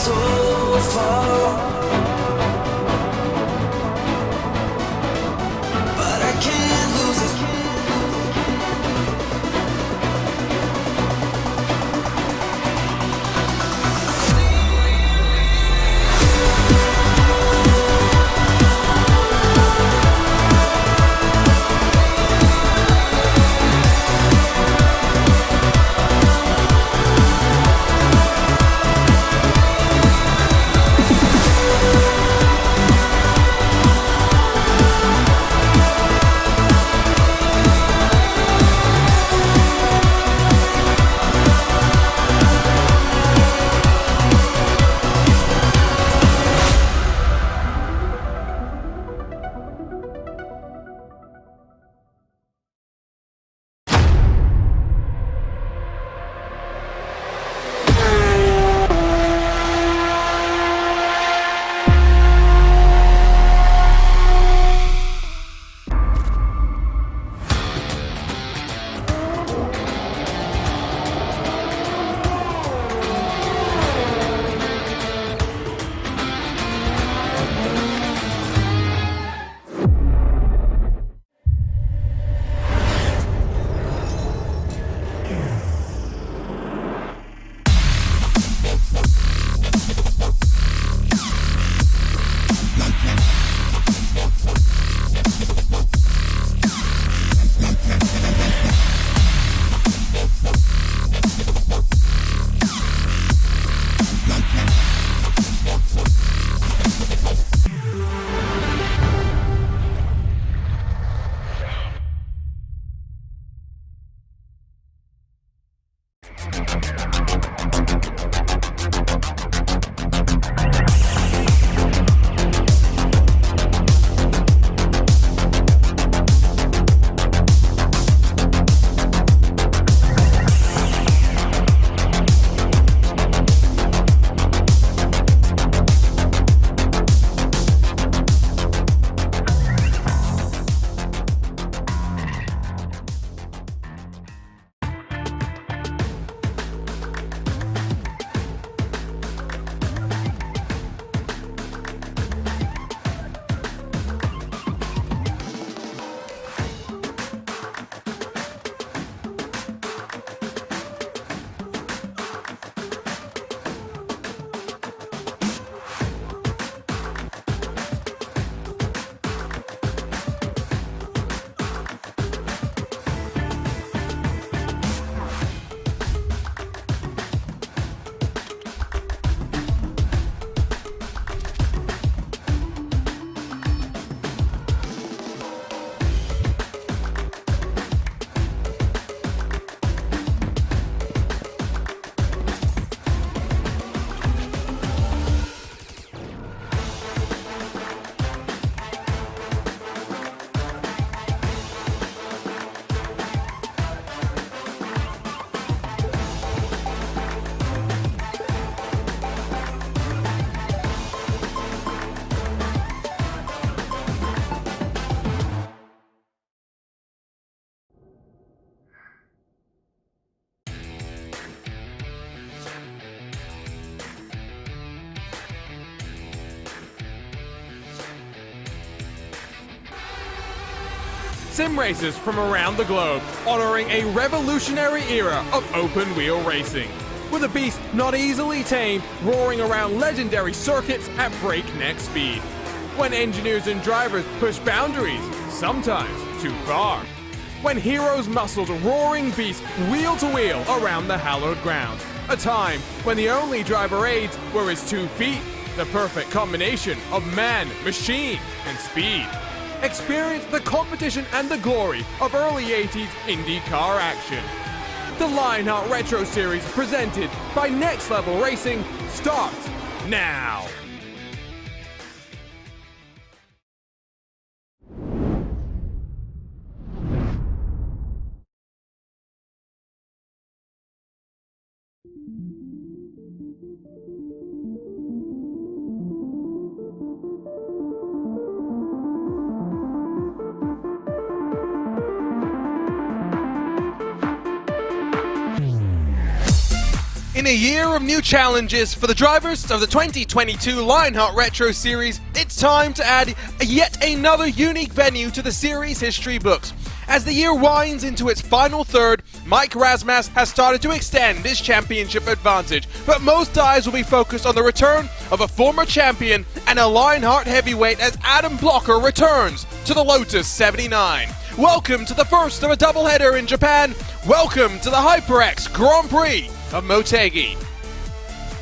so far, but I can't lose it. Sim racers from around the globe, honoring a revolutionary era of open-wheel racing. With a beast not easily tamed, roaring around legendary circuits at breakneck speed. When engineers and drivers push boundaries, sometimes too far. When heroes muscled roaring beasts wheel to wheel around the hallowed ground. A time when the only driver aids were his 2 feet, the perfect combination of man, machine, and speed. Experience the competition and the glory of early 80s IndyCar action. The Lionheart Retro Series presented by Next Level Racing starts now. In a year of new challenges for the drivers of the 2022 Lionheart Retro Series, it's time to add yet another unique venue to the series history books. As the year winds into its final third, Mike Razmas has started to extend his championship advantage, but most eyes will be focused on the return of a former champion and a Lionheart heavyweight as Adam Blocker returns to the Lotus 79. Welcome to the first of a doubleheader in Japan. Welcome to the HyperX Grand Prix of Motegi.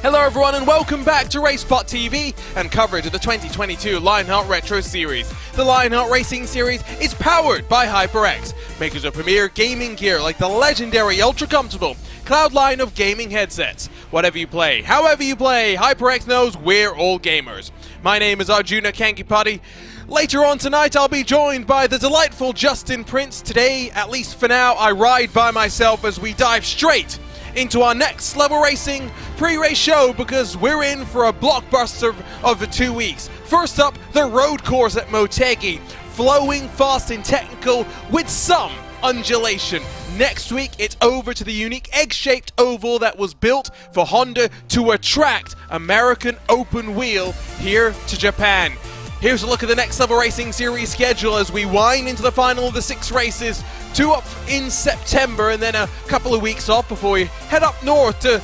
Hello everyone and welcome back to RaceSpotTV and coverage of the 2022 Lionheart Retro Series. The Lionheart Racing Series is powered by HyperX, makers of premier gaming gear like the legendary ultra-comfortable Cloud line of gaming headsets. Whatever you play, however you play, HyperX knows we're all gamers. My name is Arjuna Kankipati. Later on tonight, I'll be joined by the delightful Justin Prince. Today, at least for now, I ride by myself as we dive straight into our next level racing pre-race show because we're in for a blockbuster of the 2 weeks. First up, the road course at Motegi, flowing fast and technical with some undulation. Next week, it's over to the unique egg-shaped oval that was built for Honda to attract American open wheel here to Japan. Here's a look at the Next Level Racing Series schedule as we wind into the final of the 6 races. 2 up in September and then a couple of weeks off before we head up north to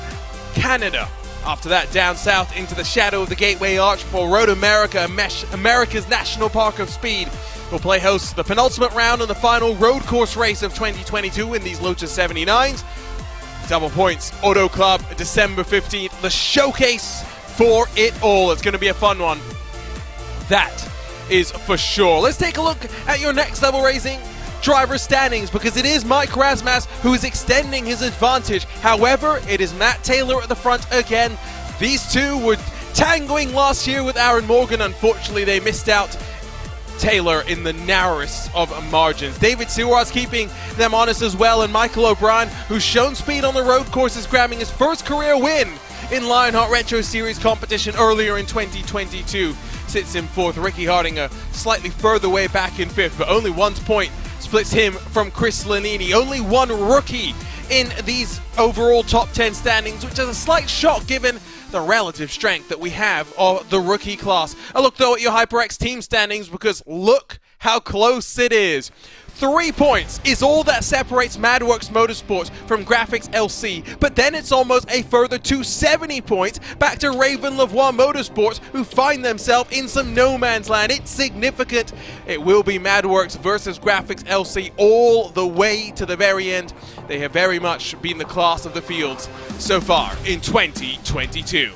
Canada. After that, down south into the shadow of the Gateway Arch for Road America, America's National Park of Speed. We'll play host to the penultimate round and the final road course race of 2022 in these Lotus 79s. Double Points Auto Club, December 15th. The showcase for it all. It's going to be a fun one. That is for sure. Let's take a look at your Next Level Racing driver standings because it is Mike Razmas who is extending his advantage. However, it is Matt Taylor at the front again. These two were tangoing last year with Aaron Morgan. Unfortunately, they missed out Taylor in the narrowest of margins. David Seward's keeping them honest as well, and Michael O'Brien, who's shown speed on the road courses, grabbing his first career win in Lionheart Retro Series competition earlier in 2022. Sits in 4th. Ricky Harding slightly further way back in 5th, but only 1 point splits him from Chris Lanini. Only one rookie in these overall top 10 standings, which is a slight shock given the relative strength that we have of the rookie class. A look though at your HyperX team standings because look how close it is. 3 points is all that separates MadWorks Motorsports from Graphics LC, but then it's almost a further 270 points back to Raven Lavoie Motorsports, who find themselves in some no man's land. It's significant. It will be MadWorks versus Graphics LC all the way to the very end. They have very much been the class of the fields so far in 2022.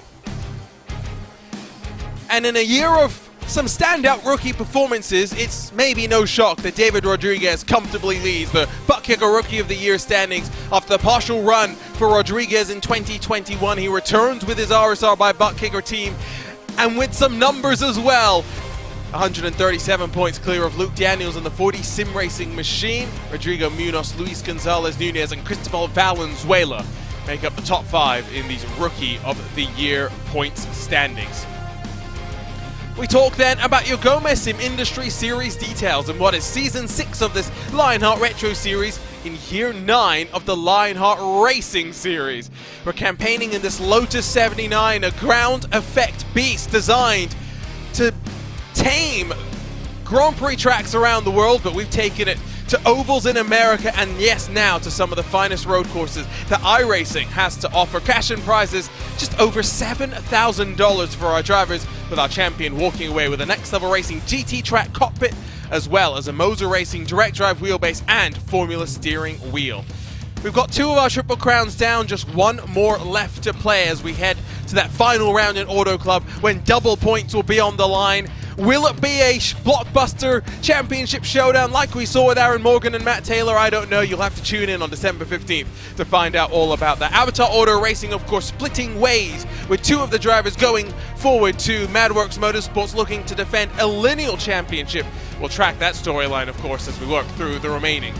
And in a year of some standout rookie performances, it's maybe no shock that David Rodriguez comfortably leads the Butt Kicker Rookie of the Year standings. After the partial run for Rodriguez in 2021, he returns with his RSR by Butt Kicker team and with some numbers as well. 137 points clear of Luke Daniels and the 40 Sim Racing Machine. Rodrigo Munoz, Luis Gonzalez Nunez, and Cristobal Valenzuela make up the top 5 in these Rookie of the Year points standings. We talk then about your Gomez Sim Industry Series details and what is Season 6 of this Lionheart Retro Series in Year 9 of the Lionheart Racing Series. We're campaigning in this Lotus 79, a ground effect beast designed to tame Grand Prix tracks around the world, but we've taken it to ovals in America and yes, now to some of the finest road courses that iRacing has to offer. Cash and prizes, just over $7,000 for our drivers, with our champion walking away with a Next Level Racing GT track cockpit, as well as a Moser Racing direct drive wheelbase and Formula steering wheel. We've got 2 of our Triple Crowns down, just 1 more left to play as we head to that final round in Auto Club when double points will be on the line. Will it be a blockbuster championship showdown like we saw with Aaron Morgan and Matt Taylor? I don't know. You'll have to tune in on December 15th to find out all about that. Avatar Auto Racing, of course, splitting ways with 2 of the drivers going forward to MadWorks Motorsports looking to defend a lineal championship. We'll track that storyline, of course, as we work through the remaining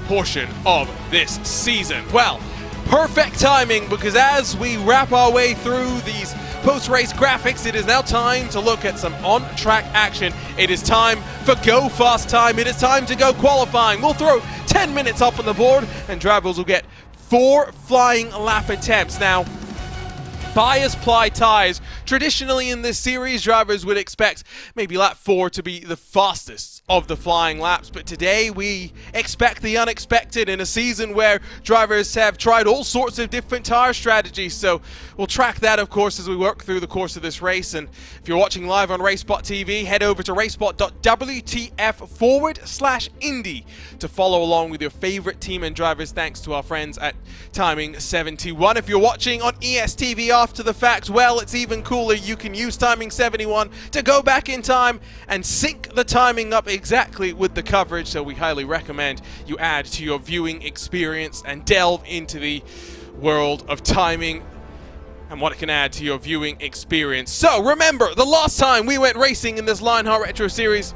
portion of this season. Well, perfect timing because as we wrap our way through these post-race graphics, it is now time to look at some on-track action. It is time for Go Fast time. It is time to go qualifying. We'll throw 10 minutes up on the board and drivers will get 4 flying lap attempts. Now, bias ply tires. Traditionally in this series, drivers would expect maybe lap 4 to be the fastest of the flying laps, but today we expect the unexpected in a season where drivers have tried all sorts of different tire strategies. So we'll track that, of course, as we work through the course of this race. And if you're watching live on RaceSpotTV, head over to racespot.wtf/Indy to follow along with your favorite team and drivers, thanks to our friends at Timing 71. If you're watching on ESTV after the fact, well, it's even cooler. You can use Timing 71 to go back in time and sync the timing up exactly with the coverage, so we highly recommend you add to your viewing experience and delve into the world of timing and what it can add to your viewing experience. So remember, the last time we went racing in this Lionheart Retro Series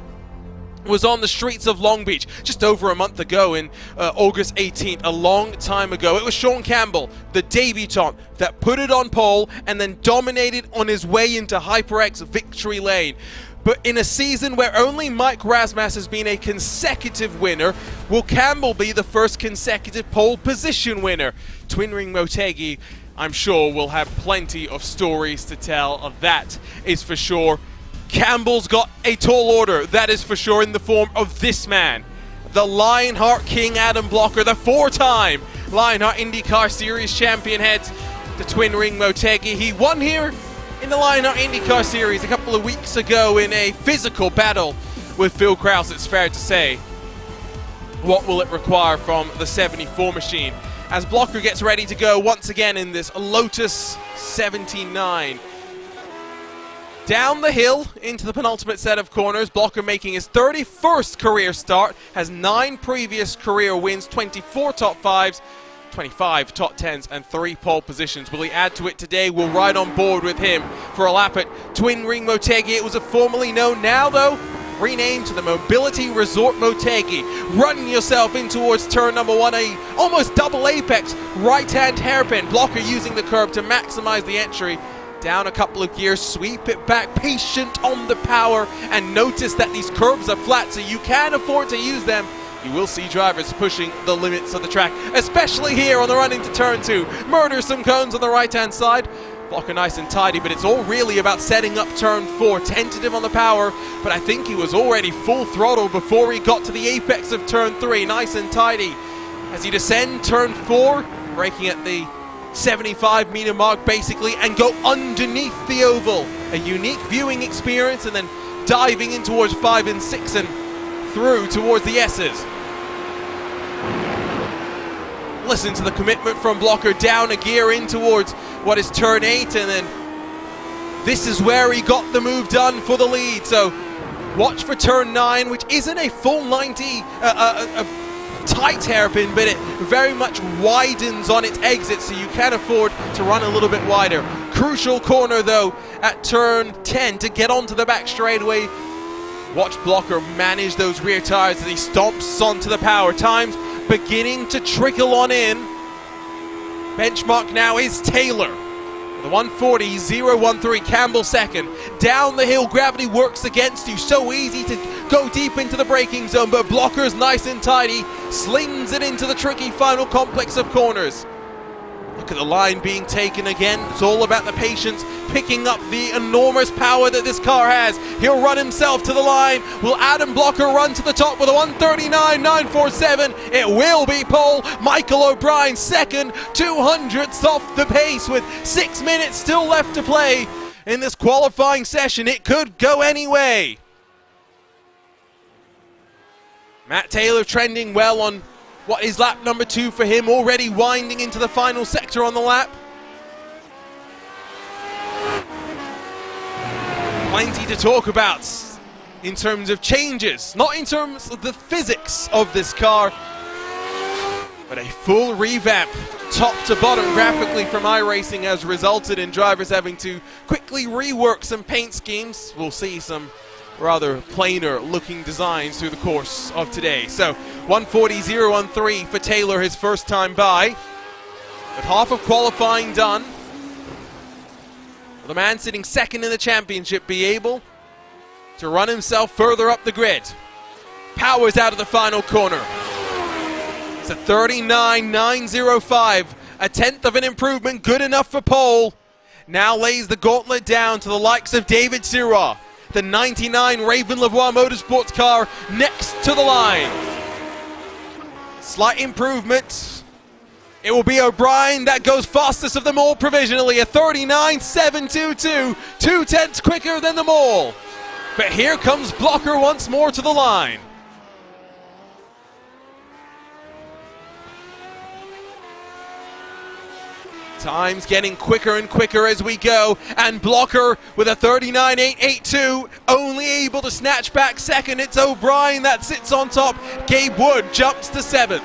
was on the streets of Long Beach just over a month ago in August 18th, a long time ago. It was Sean Campbell, the debutant, that put it on pole and then dominated on his way into HyperX victory lane. But in a season where only Mike Rasmussen has been a consecutive winner, will Campbell be the first consecutive pole position winner? Twin Ring Motegi, I'm sure, will have plenty of stories to tell. That is for sure. Campbell's got a tall order, that is for sure, in the form of this man, the Lionheart King Adam Blocker, the 4-time Lionheart IndyCar Series champion, heads to Twin Ring Motegi. He won here in the Lionheart IndyCar Series a couple of weeks ago in a physical battle with Phil Krause, it's fair to say. What will it require from the 74 machine as Blocker gets ready to go once again in this Lotus 79? Down the hill into the penultimate set of corners, Blocker making his 31st career start, has 9 previous career wins, 24 top 5s, 25 top 10s and 3 pole positions. Will he add to it today? We'll ride on board with him for a lap at Twin Ring Motegi. It was formerly known, now though renamed to the Mobility Resort Motegi. Running yourself in towards turn number 1, a almost double apex right-hand hairpin. Blocker using the curb to maximize the entry. Down a couple of gears, sweep it back, patient on the power, and notice that these curves are flat, so you can afford to use them. You will see drivers pushing the limits of the track, especially here on the run into turn 2. Murder some cones on the right-hand side. Blocker nice and tidy, but it's all really about setting up turn 4. Tentative on the power, but I think he was already full throttle before he got to the apex of turn 3. Nice and tidy as he descend turn 4, braking at the 75-meter mark basically, and go underneath the oval. A unique viewing experience, and then diving in towards 5 and 6 and through towards the S's. Listen to the commitment from Blocker, down a gear in towards what is turn 8, and then this is where he got the move done for the lead. So watch for turn 9, which isn't a full 90 tight hairpin, but it very much widens on its exit, so you can afford to run a little bit wider. Crucial corner though at turn 10 to get onto the back straightaway. Watch Blocker manage those rear tires as he stomps onto the power. Times beginning to trickle on in. Benchmark now is Taylor. The 140.013, Campbell second. Down the hill, gravity works against you. So easy to go deep into the braking zone, but Blocker's nice and tidy. Slings it into the tricky final complex of corners. Look at the line being taken again. It's all about the patience, picking up the enormous power that this car has. He'll run himself to the line. Will Adam Blocker run to the top with a 139.947? It will be pole. Michael O'Brien second, 200ths off the pace with 6 minutes still left to play in this qualifying session. It could go any way. Matt Taylor trending well on what is lap number 2 for him, already winding into the final sector on the lap. Plenty to talk about in terms of changes, not in terms of the physics of this car, but a full revamp, top to bottom graphically from iRacing, has resulted in drivers having to quickly rework some paint schemes. We'll see some rather plainer looking designs through the course of today. So 140.013 for Taylor, his first time by. With half of qualifying done, will the man sitting second in the championship be able to run himself further up the grid? Powers out of the final corner. It's a 39.905, a tenth of an improvement, good enough for pole. now lays the gauntlet down to the likes of David Sirah, the 99 Raven Lavoie Motorsports car next to the line. Slight improvement. It will be O'Brien that goes fastest of them all provisionally, a 39.722, 2/10 quicker than them all. But here comes Blocker once more to the line. Time's getting quicker and quicker as we go, and Blocker with a 39.882, only able to snatch back second. It's O'Brien that sits on top. Gabe Wood jumps to 7th.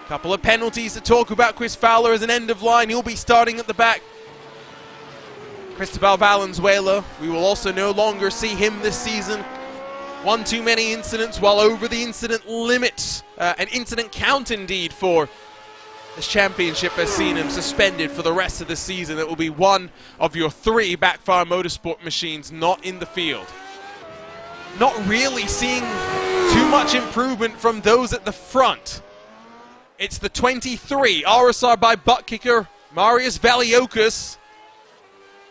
Couple of penalties to talk about. Chris Fowler as an end of line. He'll be starting at the back. Cristobal Valenzuela, we will also no longer see him this season. One too many incidents, while over the incident limit. An incident count indeed for this championship has seen him suspended for the rest of the season. It will be one of your 3 Backfire Motorsport machines not in the field. Not really seeing too much improvement from those at the front. It's the 23 RSR by butt kicker Marius Valiokis,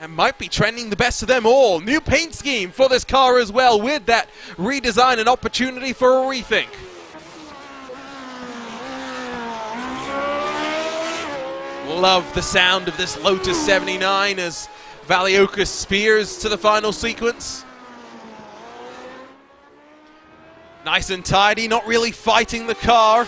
and might be trending the best of them all. New paint scheme for this car as well, with that redesign and opportunity for a rethink. Love the sound of this Lotus 79 as Valiokis spears to the final sequence. Nice and tidy, not really fighting the car.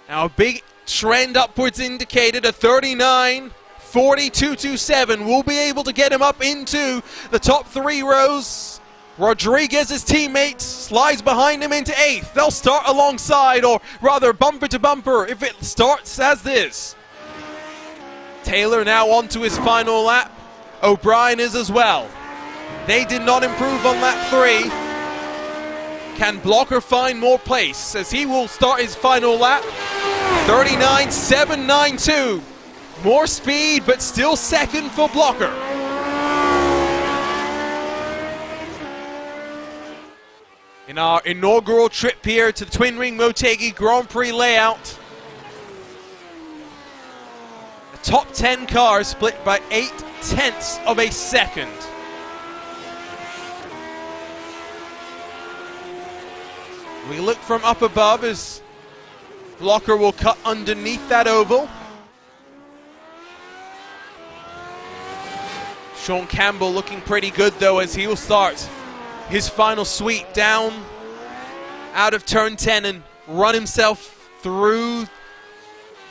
Now a big trend upwards indicated, a 39.4227 will be able to get him up into the top 3 rows. Rodriguez's teammate slides behind him into 8th. They'll start alongside, or rather bumper to bumper if it starts as this. Taylor now onto his final lap. O'Brien is as well. They did not improve on lap 3. Can Blocker find more pace as he will start his final lap? 39.792. More speed, but still second for Blocker. In our inaugural trip here to the Twin Ring Motegi Grand Prix layout, the top 10 cars split by 0.8 of a second. We look from up above as Blocker will cut underneath that oval. Sean Campbell looking pretty good though, as he will start his final sweep down out of turn 10 and run himself through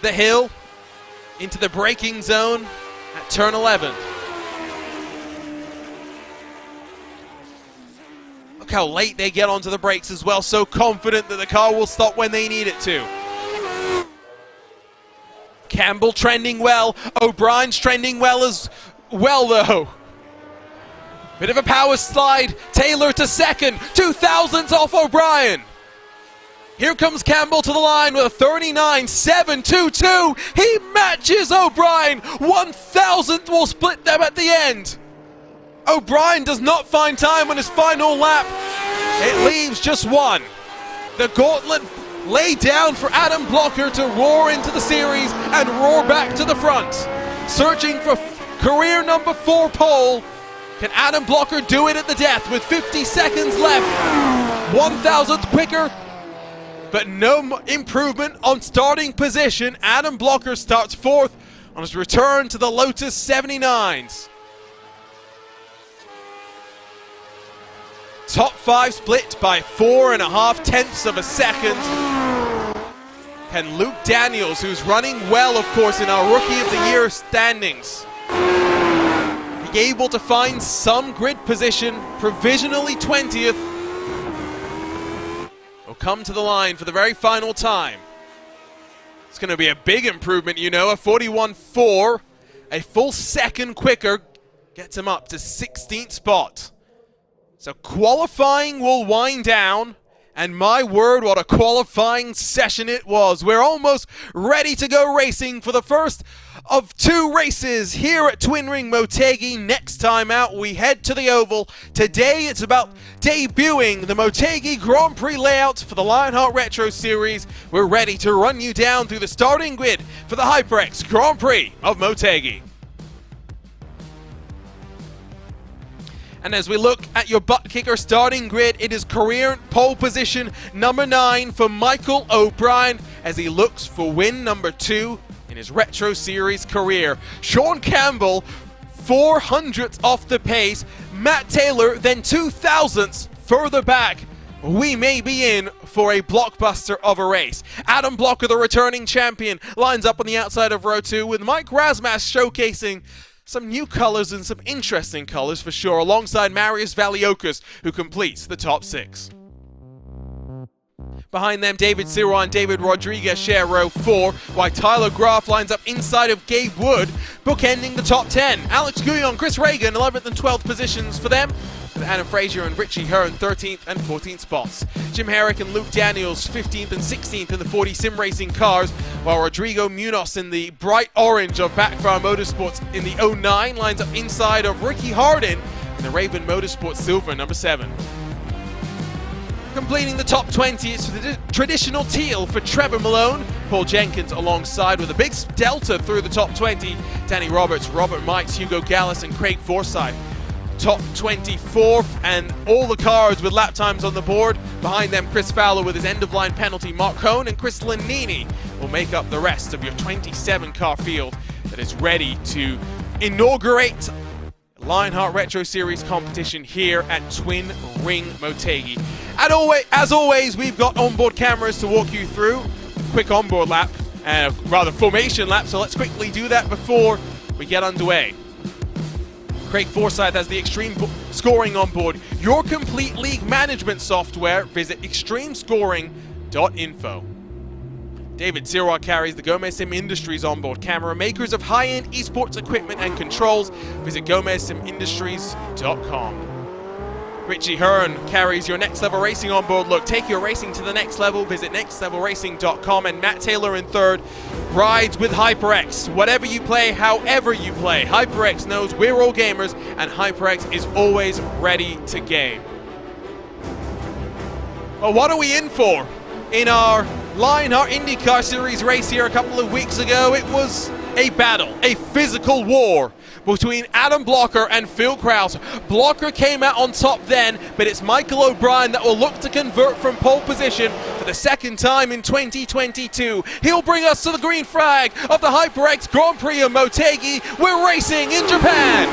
the hill into the braking zone at turn 11. Look how late they get onto the brakes as well, so confident that the car will stop when they need it to. Campbell trending well, O'Brien's trending well as well though. Bit of a power slide, Taylor to second, 2,000ths off O'Brien. Here comes Campbell to the line with a 39.722. He matches O'Brien, 1,000th will split them at the end. O'Brien does not find time on his final lap. It leaves just 1. The gauntlet laid down for Adam Blocker to roar into the series and roar back to the front. Searching for career number 4 pole. Can Adam Blocker do it at the death with 50 seconds left? 1,000th quicker, but no improvement on starting position. Adam Blocker starts 4th on his return to the Lotus 79s. Top 5 split by 4.5 of a second. Can Luke Daniels, who's running well, of course, in our Rookie of the Year standings, be able to find some grid position, provisionally 20th, will come to the line for the very final time. It's going to be a big improvement, you know, a 41.4, a full second quicker, gets him up to 16th spot. So qualifying will wind down, And my word, what a qualifying session it was. We're almost ready to go racing for the first of 2 races here at Twin Ring Motegi. Next time out, we head to the Oval. Today, it's about debuting the Motegi Grand Prix layout for the Lionheart Retro Series. We're ready to run you down through the starting grid for the HyperX Grand Prix of Motegi. And as we look at your butt kicker starting grid, it is career pole position number 9 for Michael O'Brien as he looks for win number 2 in his Retro Series career. Sean Campbell, 400th off the pace. Matt Taylor, then 2,000ths further back. We may be in for a blockbuster of a race. Adam Blocker, the returning champion, lines up on the outside of row 2 with Mike Razmas showcasing some new colors and some interesting colors for sure, alongside Marius Valiokas, who completes the top 6. Behind them, David Sirwa and David Rodriguez share row 4, while Tyler Graf lines up inside of Gabe Wood, bookending the top 10. Alex Guyon, Chris Reagan, 11th and 12th positions for them, with Anna Frazier and Richie Hearn 13th and 14th spots. Jim Herrick and Luke Daniels 15th and 16th in the 40 sim racing cars, while Rodrigo Munoz in the bright orange of Backfire Motorsports in the 09 lines up inside of Ricky Hardin in the Raven Motorsports Silver number 7. Completing the top 20, it's the traditional teal for Trevor Malone. Paul Jenkins alongside with a big delta through the top 20. Danny Roberts, Robert Mikes, Hugo Gallus and Craig Forsyth. Top 24th, and all the cars with lap times on the board. Behind them, Chris Fowler with his end-of-line penalty. Mark Cohn and Chris Lanini will make up the rest of your 27-car field that is ready to inaugurate Lionheart Retro Series competition here at Twin Ring Motegi. As always, we've got onboard cameras to walk you through. Quick onboard lap, rather formation lap, so let's quickly do that before we get underway. Craig Forsyth has the Extreme Scoring on board. Your complete league management software. Visit extremescoring.info. David Sirwa carries the Gomez Sim Industries onboard camera, makers of high-end esports equipment and controls. Visit gomezsimindustriescom. Richie Hearn carries your Next Level Racing onboard look. Take your racing to the next level. Visit nextlevelracing.com. And Matt Taylor in 3rd rides with HyperX. Whatever you play, however you play, HyperX knows we're all gamers, and HyperX is always ready to game. Well, what are we in for? In our Lionheart IndyCar Series race here a couple of weeks ago, it was a battle, a physical war between Adam Blocker and Phil Krause. Blocker came out on top then, but it's Michael O'Brien that will look to convert from pole position for the second time in 2022. He'll bring us to the green flag of the HyperX Grand Prix of Motegi. We're racing in Japan.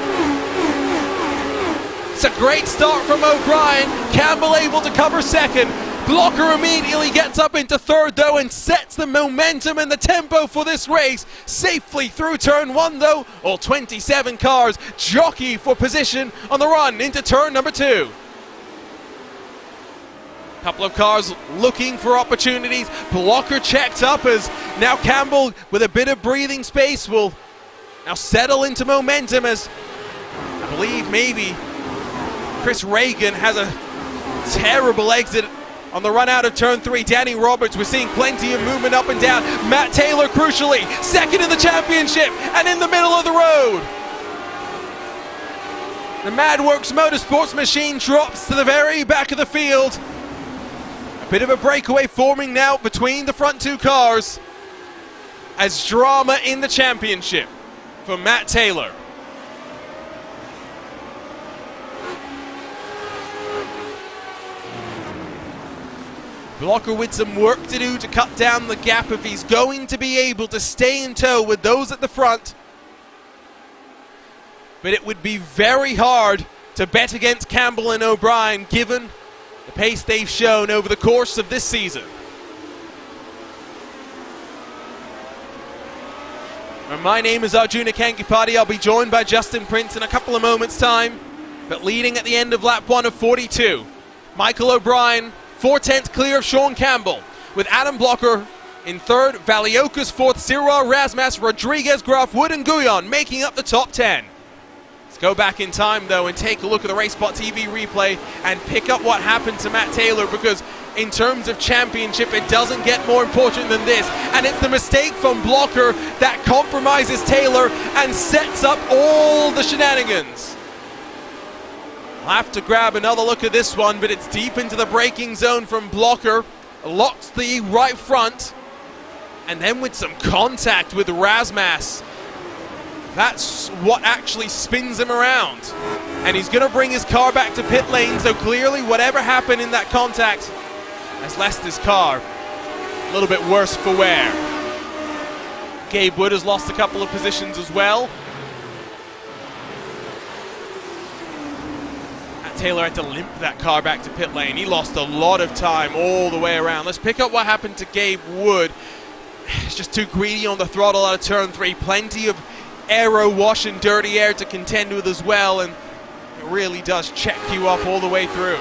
It's a great start from O'Brien. Campbell able to cover second. Blocker immediately gets up into 3rd though and sets the momentum and the tempo for this race. Safely through turn 1 though, all 27 cars jockey for position on the run into turn number 2. Couple of cars looking for opportunities. Blocker checked up as now Campbell with a bit of breathing space will now settle into momentum as I believe maybe Chris Reagan has a terrible exit on the run out of turn 3. Danny Roberts, we're seeing plenty of movement up and down. Matt Taylor, crucially, 2nd in the championship and in the middle of the road. The Madworks Motorsports machine drops to the very back of the field. A bit of a breakaway forming now between the front 2 cars as drama in the championship for Matt Taylor. Blocker with some work to do to cut down the gap if he's going to be able to stay in tow with those at the front. But it would be very hard to bet against Campbell and O'Brien given the pace they've shown over the course of this season. My name is Arjuna Kankipati. I'll be joined by Justin Prince in a couple of moments' time. But leading at the end of lap 1 of 42, Michael O'Brien, 4/10 clear of Sean Campbell, with Adam Blocker in 3rd, Valiokas 4th, Sirwa, Razmas, Rodriguez, Graf, Wood and Guyon making up the top 10. Let's go back in time though and take a look at the RaceSpotTV replay and pick up what happened to Matt Taylor, because in terms of championship. It doesn't get more important than this, and it's the mistake from Blocker that compromises Taylor and sets up all the shenanigans. I'll have to grab another look at this one, but it's deep into the braking zone from Blocker, locks the right front, and then with some contact with Razmas, that's what actually spins him around. And he's going to bring his car back to pit lane, so clearly whatever happened in that contact has left his car a little bit worse for wear. Gabe Wood has lost a couple of positions as well. And Taylor had to limp that car back to pit lane. He lost a lot of time all the way around. Let's pick up what happened to Gabe Wood. He's just too greedy on the throttle out of turn 3. Plenty of aero wash and dirty air to contend with as well, and it really does check you up all the way through.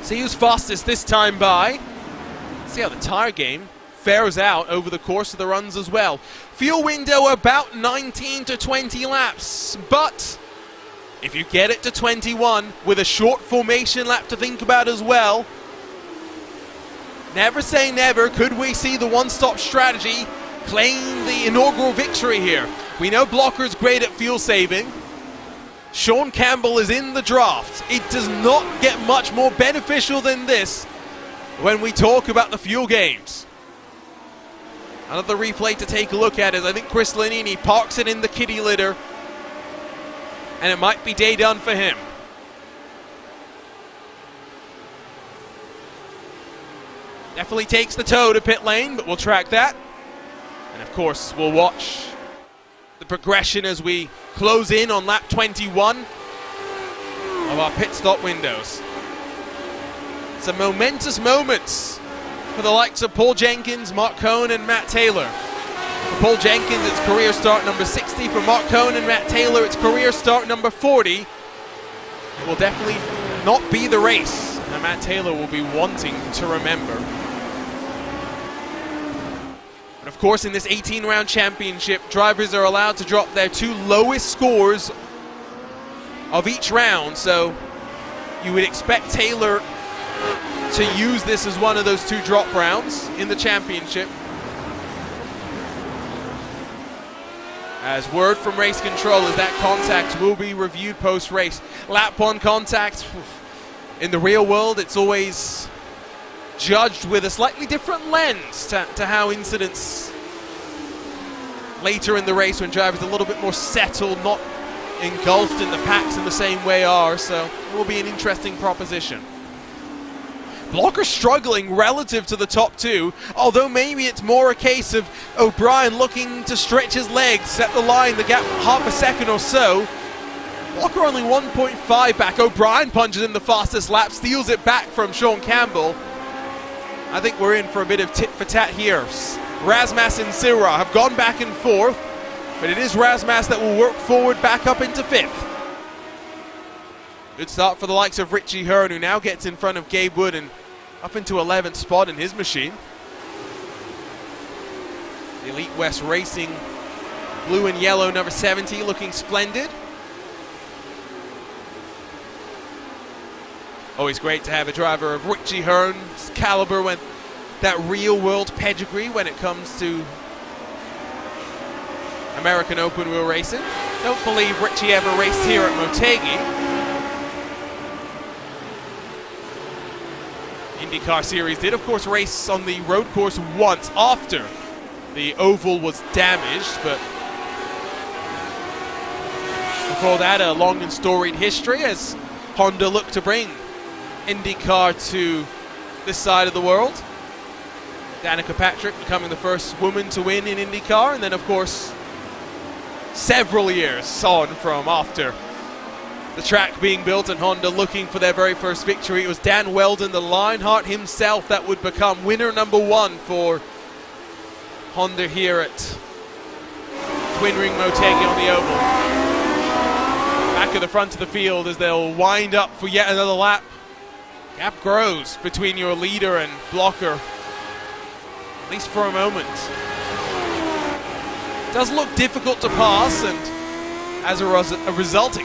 See who's fastest this time by. See how the tire game fares out over the course of the runs as well. Fuel window about 19 to 20 laps, but if you get it to 21 with a short formation lap to think about as well, never say never. Could we see the one-stop strategy claim the inaugural victory here? We know Blocker's great at fuel saving. Sean Campbell is in the draft. It does not get much more beneficial than this when we talk about the fuel games. Another replay to take a look at is I think Chris Lanini parks it in the kitty litter, and it might be day done for him. Definitely takes the toe to pit lane, but we'll track that. And of course, we'll watch the progression as we close in on lap 21 of our pit stop windows. Some momentous moments for the likes of Paul Jenkins, Mark Cohn, and Matt Taylor. For Paul Jenkins, it's career start number 60. For Mark Cohn and Matt Taylor, it's career start number 40. It will definitely not be the race that Matt Taylor will be wanting to remember. And of course, in this 18-round championship, drivers are allowed to drop their 2 lowest scores of each round, so you would expect Taylor to use this as one of those 2 drop rounds in the championship. As word from race control is that contact will be reviewed post-race. Lap 1 contact, in the real world, it's always judged with a slightly different lens to how incidents later in the race when drivers are a little bit more settled, not engulfed in the packs in the same way are, so it will be an interesting proposition. Blocker struggling relative to the top 2, although maybe it's more a case of O'Brien looking to stretch his legs, set the line, the gap half a second or so. Blocker only 1.5 back. O'Brien punches in the fastest lap, steals it back from Sean Campbell. I think we're in for a bit of tit for tat here. Razmas and Sirra have gone back and forth, but it is Razmas that will work forward back up into 5th. Good start for the likes of Richie Hearn, who now gets in front of Gabe Wood and up into 11th spot in his machine. The Elite West Racing blue and yellow number 70 looking splendid. Always great to have a driver of Richie Hearn's caliber with that real-world pedigree when it comes to American open wheel racing. Don't believe Richie ever raced here at Motegi. IndyCar Series did, of course, race on the road course once after the oval was damaged, but before that, a long and storied history as Honda looked to bring IndyCar to this side of the world. Danica Patrick becoming the first woman to win in IndyCar, and then of course several years on from after the track being built and Honda looking for their very first victory, it was Dan Weldon, the Lionheart himself, that would become winner number 1 for Honda here at Twin Ring Motegi on the oval. Back at the front of the field as they'll wind up for yet another lap. Gap grows between your leader and Blocker, at least for a moment. It does look difficult to pass, and as a result,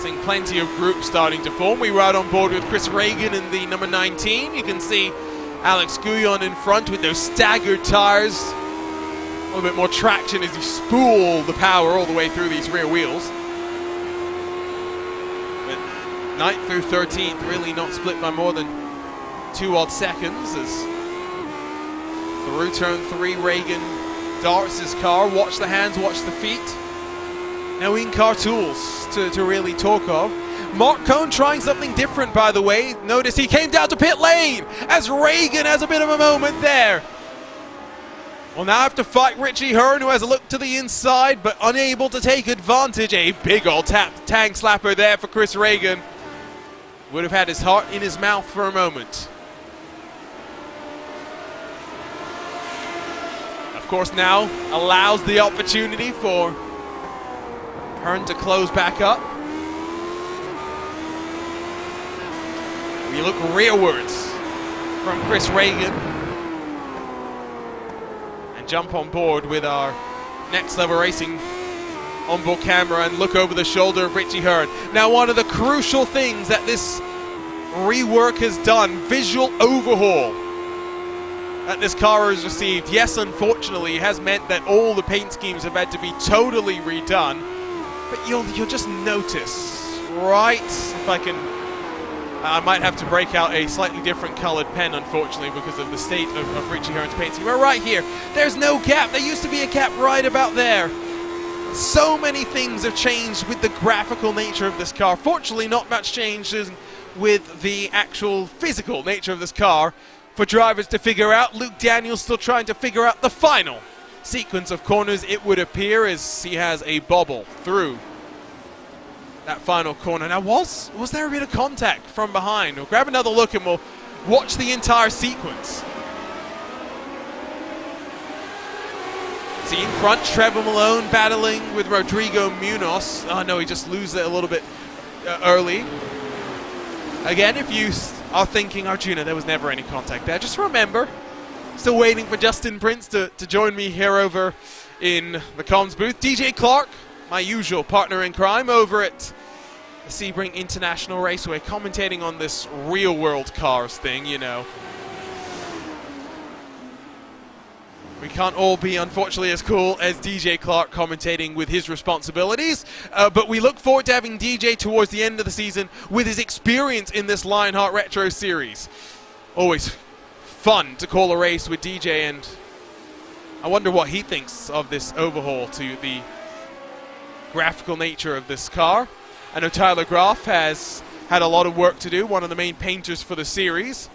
Seeing plenty of groups starting to form. We were out on board with Chris Reagan in the number 19. You can see Alex Guyon in front with those staggered tires. A little bit more traction as you spool the power all the way through these rear wheels. But 9th through 13th really not split by more than 2 odd seconds as through turn 3 Reagan darts his car. Watch the hands, watch the feet. No in-car tools to really talk of. Mark Cohn trying something different, by the way. Notice he came down to pit lane as Reagan has a bit of a moment there. Will now have to fight Richie Hearn, who has a look to the inside, but unable to take advantage. A big old tank slapper there for Chris Reagan. Would have had his heart in his mouth for a moment. Of course, now allows the opportunity for Hearn to close back up. We look rearwards from Chris Reagan and jump on board with our Next Level Racing onboard camera and look over the shoulder of Richie Hearn. Now, one of the crucial things that this rework has done, visual overhaul that this car has received. Yes, unfortunately, it has meant that all the paint schemes have had to be totally redone. But you'll just notice, right, if I can, I might have to break out a slightly different colored pen, unfortunately, because of the state of Richie Hearn's paint scheme. We're right here. There's no gap. There used to be a gap right about there. So many things have changed with the graphical nature of this car. Fortunately, not much changes with the actual physical nature of this car for drivers to figure out. Luke Daniels still trying to figure out the final sequence of corners, it would appear, as he has a bobble through that final corner. Now, was there a bit of contact from behind? We'll grab another look and we'll watch the entire sequence. See in front, Trevor Malone battling with Rodrigo Munoz. Oh no, he just loses it a little bit early. Again, if you are thinking, Arjuna, there was never any contact there, just remember, still waiting for Justin Prince to join me here over in the comms booth. DJ Clark, my usual partner in crime over at the Sebring International Raceway, commentating on this real-world cars thing, you know. We can't all be, unfortunately, as cool as DJ Clark commentating with his responsibilities, but we look forward to having DJ towards the end of the season with his experience in this Lionheart Retro Series. Always fun to call a race with DJ, and I wonder what he thinks of this overhaul to the graphical nature of this car. I know Tyler Groff has had a lot of work to do, one of the main painters for the series.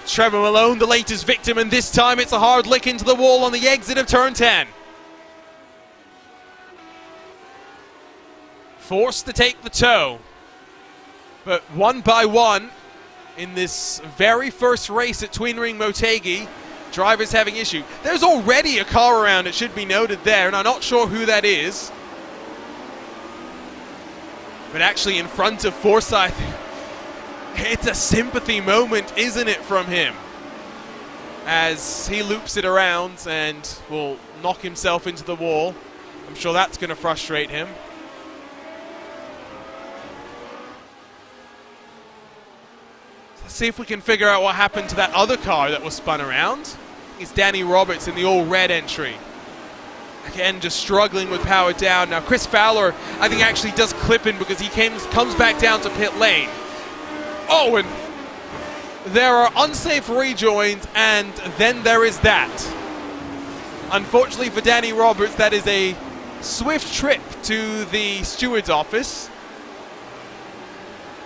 Trevor Malone, the latest victim, and this time it's a hard lick into the wall on the exit of turn 10. Forced to take the tow, but one by one, in this very first race at Twin Ring Motegi, drivers having issue. There's already a car around, it should be noted there, and I'm not sure who that is. But actually in front of Forsyth, it's a sympathy moment, isn't it, from him? As he loops it around and will knock himself into the wall. I'm sure that's going to frustrate him. Let's see if we can figure out what happened to that other car that was spun around. It's Danny Roberts in the all-red entry. Again, just struggling with power down. Now, Chris Fowler, I think, actually does clip in because he comes back down to pit lane. Oh, and there are unsafe rejoins, and then there is that. Unfortunately for Danny Roberts, that is a swift trip to the steward's office,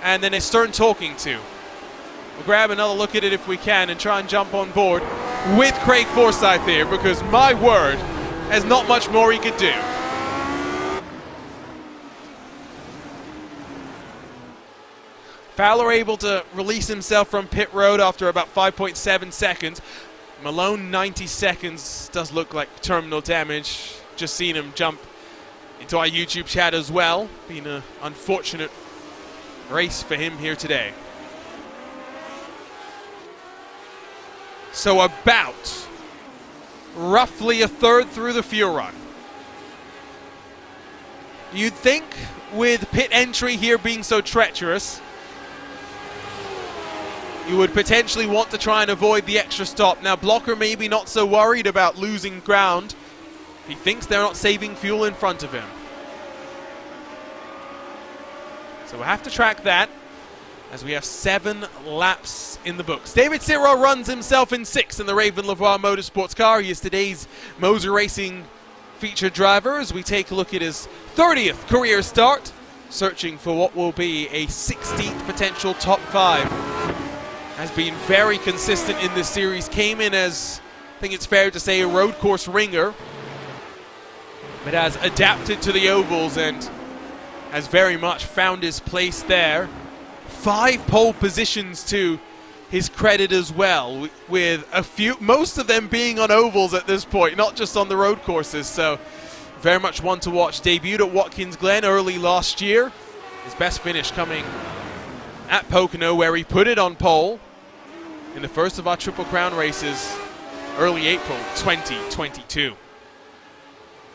and then a stern talking to. We'll grab another look at it if we can and try and jump on board with Craig Forsyth here, because my word, there's not much more he could do. Fowler able to release himself from pit road after about 5.7 seconds. Malone 90 seconds does look like terminal damage. Just seen him jump into our YouTube chat as well. Been an unfortunate race for him here today. So about roughly a third through the fuel run. You'd think with pit entry here being so treacherous, you would potentially want to try and avoid the extra stop. Now, Blocker maybe not so worried about losing ground. He thinks they're not saving fuel in front of him. So we'll have to track that as we have 7 laps in the books. David Sirrah runs himself in 6th in the Raven Lavoie Motorsports car. He is today's Moser Racing featured driver as we take a look at his 30th career start, searching for what will be a 16th potential top 5. Has been very consistent in this series, came in as, I think it's fair to say, a road course ringer, but has adapted to the ovals and has very much found his place there. 5 pole positions to his credit as well, with a few, most of them being on ovals at this point, not just on the road courses, so very much one to watch. Debuted at Watkins Glen early last year. His best finish coming at Pocono, where he put it on pole in the first of our Triple Crown races, early April 2022.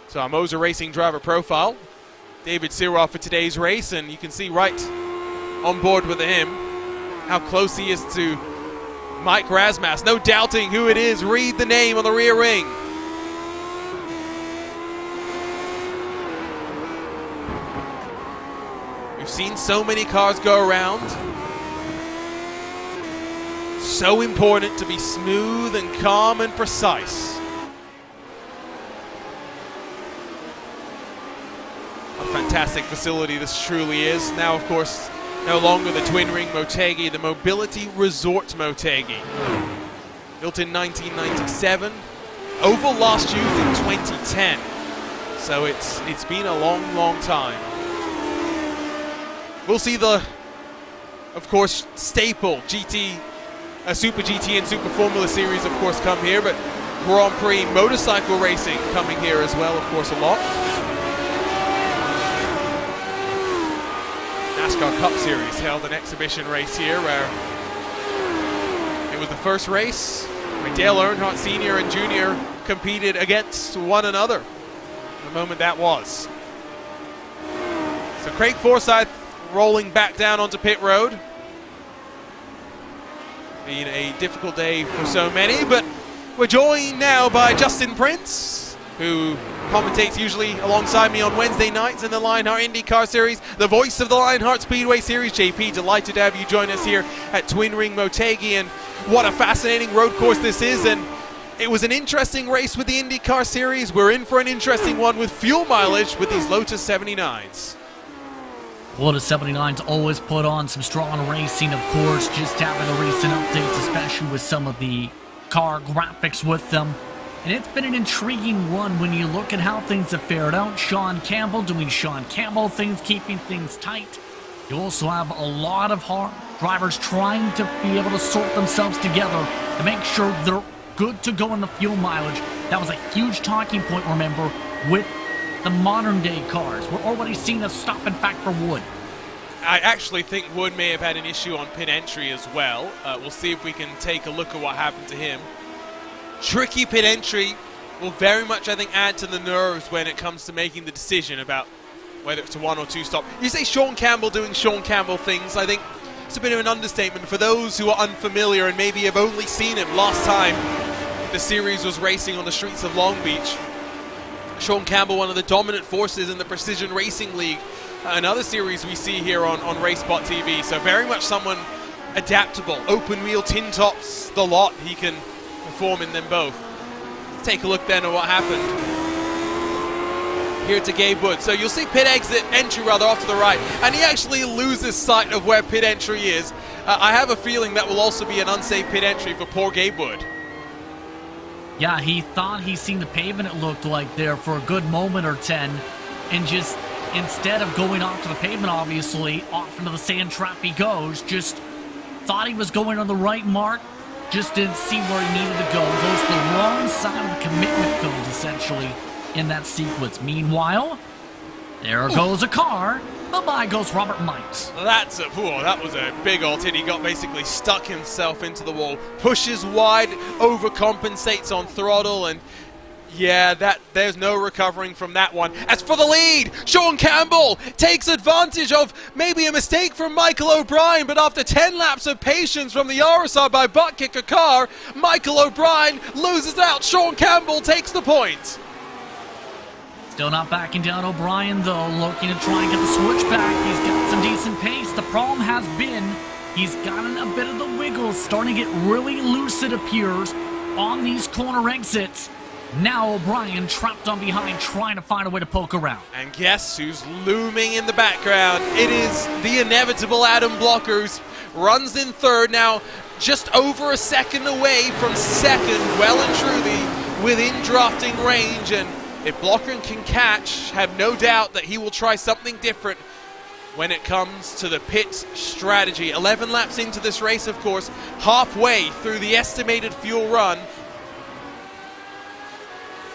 So our Moser Racing driver profile, David Sirrah for today's race, and you can see right on board with him how close he is to Mike Razmas. No doubting who it is. Read the name on the rear ring. We've seen so many cars go around. So important to be smooth and calm and precise. A fantastic facility this truly is. Now, of course, no longer the twin ring Motegi, the Mobility Resort Motegi. Built in 1997, oval last used in 2010. So it's been a long time. We'll see the, of course, staple GT, Super GT and Super Formula Series, of course, come here, but Grand Prix motorcycle racing coming here as well, of course, a lot. NASCAR Cup Series held an exhibition race here where it was the first race where Dale Earnhardt Sr. and Jr. competed against one another. The moment that was. So Craig Forsyth rolling back down onto pit road. Been a difficult day for so many, but we're joined now by Justin Prince, who commentates usually alongside me on Wednesday nights in the Lionheart IndyCar Series, the voice of the Lionheart Speedway Series. JP, delighted to have you join us here at Twin Ring Motegi, and what a fascinating road course this is. And it was an interesting race with the IndyCar Series. We're in for an interesting one with fuel mileage with these Lotus 79s. Lotus 79s always put on some strong racing, of course, just having the recent updates, especially with some of the car graphics with them. And it's been an intriguing one when you look at how things have fared out. Sean Campbell doing Sean Campbell things, keeping things tight. You also have a lot of drivers trying to be able to sort themselves together to make sure they're good to go in the fuel mileage. That was a huge talking point, remember, with the modern day cars. We're already seeing a stop and fact for Wood. I actually think Wood may have had an issue on pit entry as well. We'll see if we can take a look at what happened to him. Tricky pit entry will very much, I think, add to the nerves when it comes to making the decision about whether it's a 1 or 2 stop. You say Sean Campbell doing Sean Campbell things. I think it's a bit of an understatement for those who are unfamiliar and maybe have only seen him last time the series was racing on the streets of Long Beach. Sean Campbell, one of the dominant forces in the Precision Racing League, another series we see here on RaceSpotTV. So very much someone adaptable, open wheel, tin tops, the lot. He can perform in them both. Let's take a look then at what happened here to Gabe Wood. So you'll see pit exit, entry rather, off to the right, and he actually loses sight of where pit entry is. I have a feeling that will also be an unsafe pit entry for poor Gabe Wood. Yeah, he thought he seen the pavement, it looked like, there for a good moment or 10, and just instead of going off to the pavement, obviously, off into the sand trap he goes, just thought he was going on the right mark, just didn't see where he needed to go, goes to the wrong side of the commitment cones, essentially, in that sequence. Meanwhile, there goes a car. Bye-bye goes Robert Mikes. That was a big old hit. He got basically stuck himself into the wall. Pushes wide, overcompensates on throttle, and Yeah, there's no recovering from that one. As for the lead, Sean Campbell takes advantage of maybe a mistake from Michael O'Brien, but after 10 laps of patience from the RSR by butt kick a car, Michael O'Brien loses out. Sean Campbell takes the point. Still not backing down O'Brien, though, looking to try and get the switch back. He's got some decent pace. The problem has been he's gotten a bit of the wiggles, starting to get really loose, it appears, on these corner exits. Now O'Brien trapped on behind, trying to find a way to poke around. And guess who's looming in the background? It is the inevitable Adam Blocker, who runs in third now, just over a second away from second, well and truly within drafting range. And if Blocker can catch, have no doubt that he will try something different when it comes to the pit strategy. 11 laps into this race, of course, halfway through the estimated fuel run.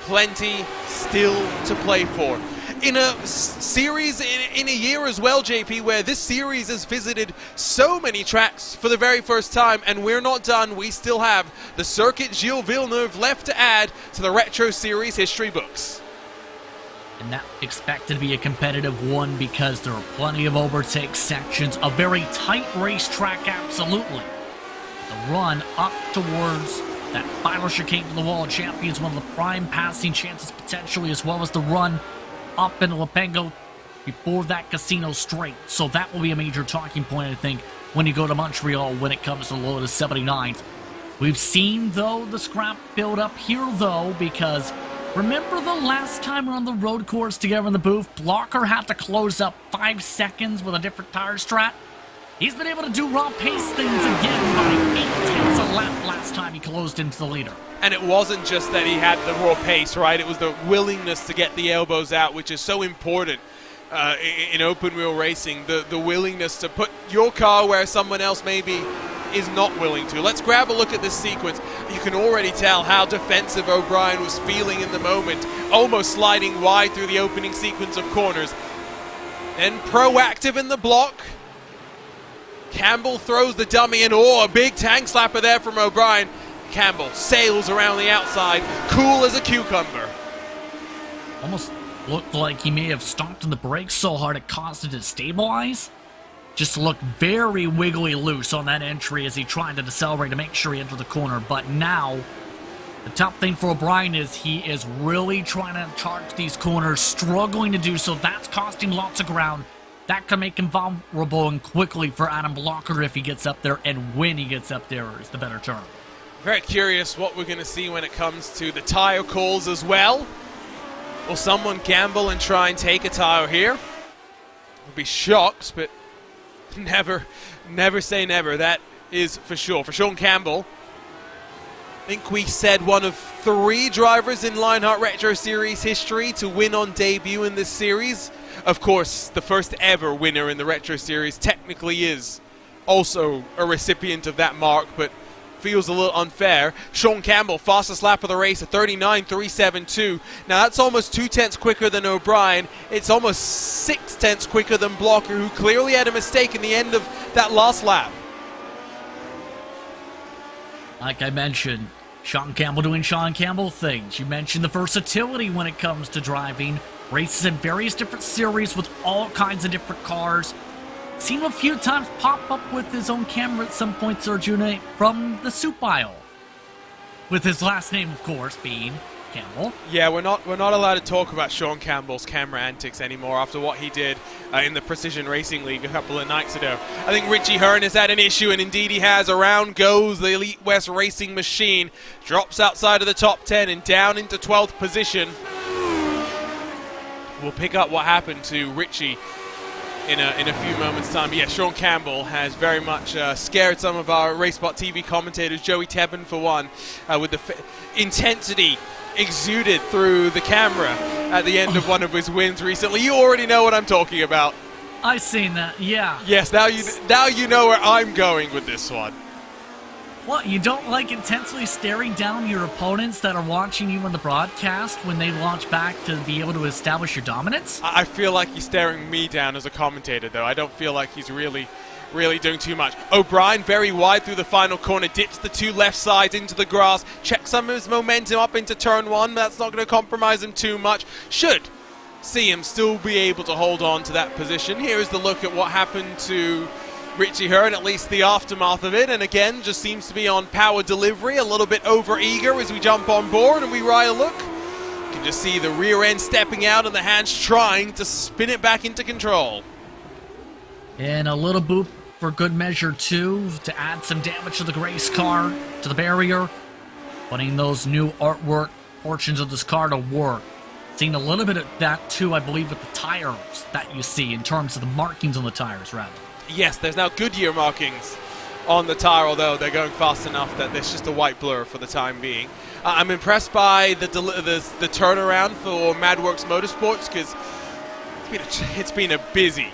Plenty still to play for. In a series, in a year as well, JP, where this series has visited so many tracks for the very first time, and we're not done. We still have the Circuit Gilles Villeneuve left to add to the Retro Series history books. And not expected to be a competitive one because there are plenty of overtake sections. A very tight racetrack, absolutely. The run up towards that final chicane to the wall of champions, one of the prime passing chances potentially, as well as the run up into Lepengo before that casino straight. So that will be a major talking point, I think, when you go to Montreal when it comes to Lotus 79s. We've seen, though, the scrap build up here, though, because remember the last time we were on the road course together in the booth, Blocker had to close up 5 seconds with a different tire strat? He's been able to do raw pace things again by 8/10 a lap last time he closed into the leader. And it wasn't just that he had the raw pace, right? It was the willingness to get the elbows out, which is so important in open wheel racing. The willingness to put your car where someone else maybe is not willing to. Let's grab a look at this sequence. You can already tell how defensive O'Brien was feeling in the moment, almost sliding wide through the opening sequence of corners. Then proactive in the block. Campbell throws the dummy in. Oh, a big tank slapper there from O'Brien. Campbell sails around the outside, cool as a cucumber. Almost looked like he may have stomped on the brakes so hard it caused it to stabilize. Just looked very wiggly loose on that entry as he tried to decelerate to make sure he entered the corner. But now, the top thing for O'Brien is he is really trying to charge these corners, struggling to do so. That's costing lots of ground. That can make him vulnerable and quickly for Adam Blocker if he gets up there, and when he gets up there is the better term. Very curious what we're going to see when it comes to the tire calls as well. Will someone gamble and try and take a tire here? I'll be shocked, but never say never. That is for sure. For Sean Campbell, I think we said one of 3 drivers in Lionheart Retro Series history to win on debut in this series. Of course, the first ever winner in the Retro Series technically is also a recipient of that mark, but feels a little unfair. Sean Campbell, fastest lap of the race at 39.372. Now that's almost 2/10 quicker than O'Brien. It's almost 6/10 quicker than Blocker, who clearly had a mistake in the end of that last lap. Like I mentioned, Sean Campbell doing Sean Campbell things. You mentioned the versatility when it comes to driving. Races in various different series with all kinds of different cars. Seen him a few times pop up with his own camera at some point, Sergio, from the soup aisle. With his last name, of course, being Campbell. Yeah, we're not allowed to talk about Sean Campbell's camera antics anymore after what he did in the Precision Racing League a couple of nights ago. I think Richie Hearn has had an issue, and indeed he has. Around goes the Elite West Racing machine. Drops outside of the top 10 and down into 12th position. We'll pick up what happened to Richie in a few moments' time. But yeah, Sean Campbell has very much scared some of our RaceSpotTV commentators, Joey Tebben for one, with the intensity exuded through the camera at the end of one of his wins recently. You already know what I'm talking about. I've seen that, yeah. Yes, now you know where I'm going with this one. What, you don't like intensely staring down your opponents that are watching you on the broadcast when they launch back to be able to establish your dominance? I feel like he's staring me down as a commentator, though. I don't feel like he's really really doing too much. O'Brien very wide through the final corner, dips the two left sides into the grass, checks some of his momentum up into turn one. That's not going to compromise him too much. Should see him still be able to hold on to that position. Here is the look at what happened to Richie Hearn, at least the aftermath of it, and again just seems to be on power delivery, a little bit over eager as we jump on board and we ride a look. You can just see the rear end stepping out and the hands trying to spin it back into control. And a little boop for good measure too, to add some damage to the race car, to the barrier, putting those new artwork portions of this car to work. Seeing a little bit of that too, I believe, with the tires that you see in terms of the markings on the tires, rather. Yes, there's now Goodyear markings on the tire, although they're going fast enough that there's just a white blur for the time being. I'm impressed by the turnaround for Madworks Motorsports, because it's been a busy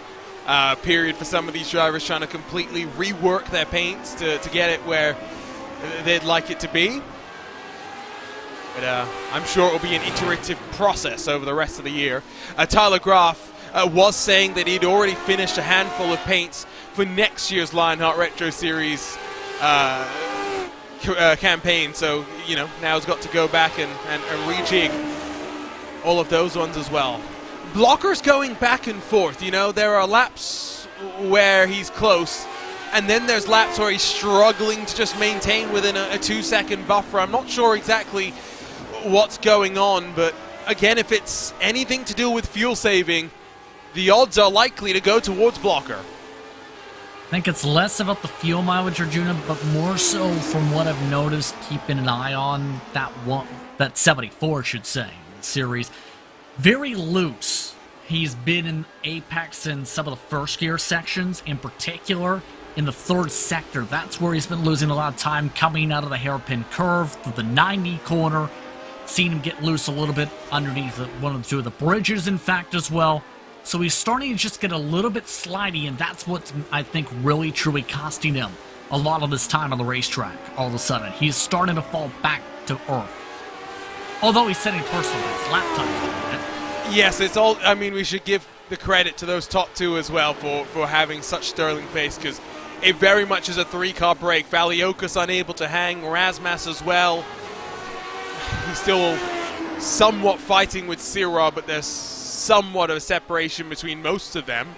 period for some of these drivers trying to completely rework their paints to get it where they'd like it to be. But I'm sure it will be an iterative process over the rest of the year. Tyler Graf was saying that he'd already finished a handful of paints for next year's Lionheart Retro Series campaign. So, you know, now he's got to go back and rejig all of those ones as well. Blocker's going back and forth. You know, there are laps where he's close, and then there's laps where he's struggling to just maintain within a 2-second buffer. I'm not sure exactly what's going on, but again, if it's anything to do with fuel saving, the odds are likely to go towards Blocker. I think it's less about the fuel mileage, Arjuna, but more so from what I've noticed, keeping an eye on that 74, should say, series. Very loose. He's been in Apex in some of the first gear sections, in particular in the third sector. That's where he's been losing a lot of time coming out of the hairpin curve through the 90 corner. Seen him get loose a little bit underneath one of the two of the bridges, in fact, as well. So he's starting to just get a little bit slidey, and that's what's, I think, really truly costing him a lot of this time on the racetrack. All of a sudden, he's starting to fall back to earth. Although he's setting personal best lap times. Yes, it's all. I mean, we should give the credit to those top two as well for having such sterling pace, because it very much is a three-car break. Valiokas unable to hang, Razmas as well. He's still somewhat fighting with Sirra, but there's somewhat of a separation between most of them.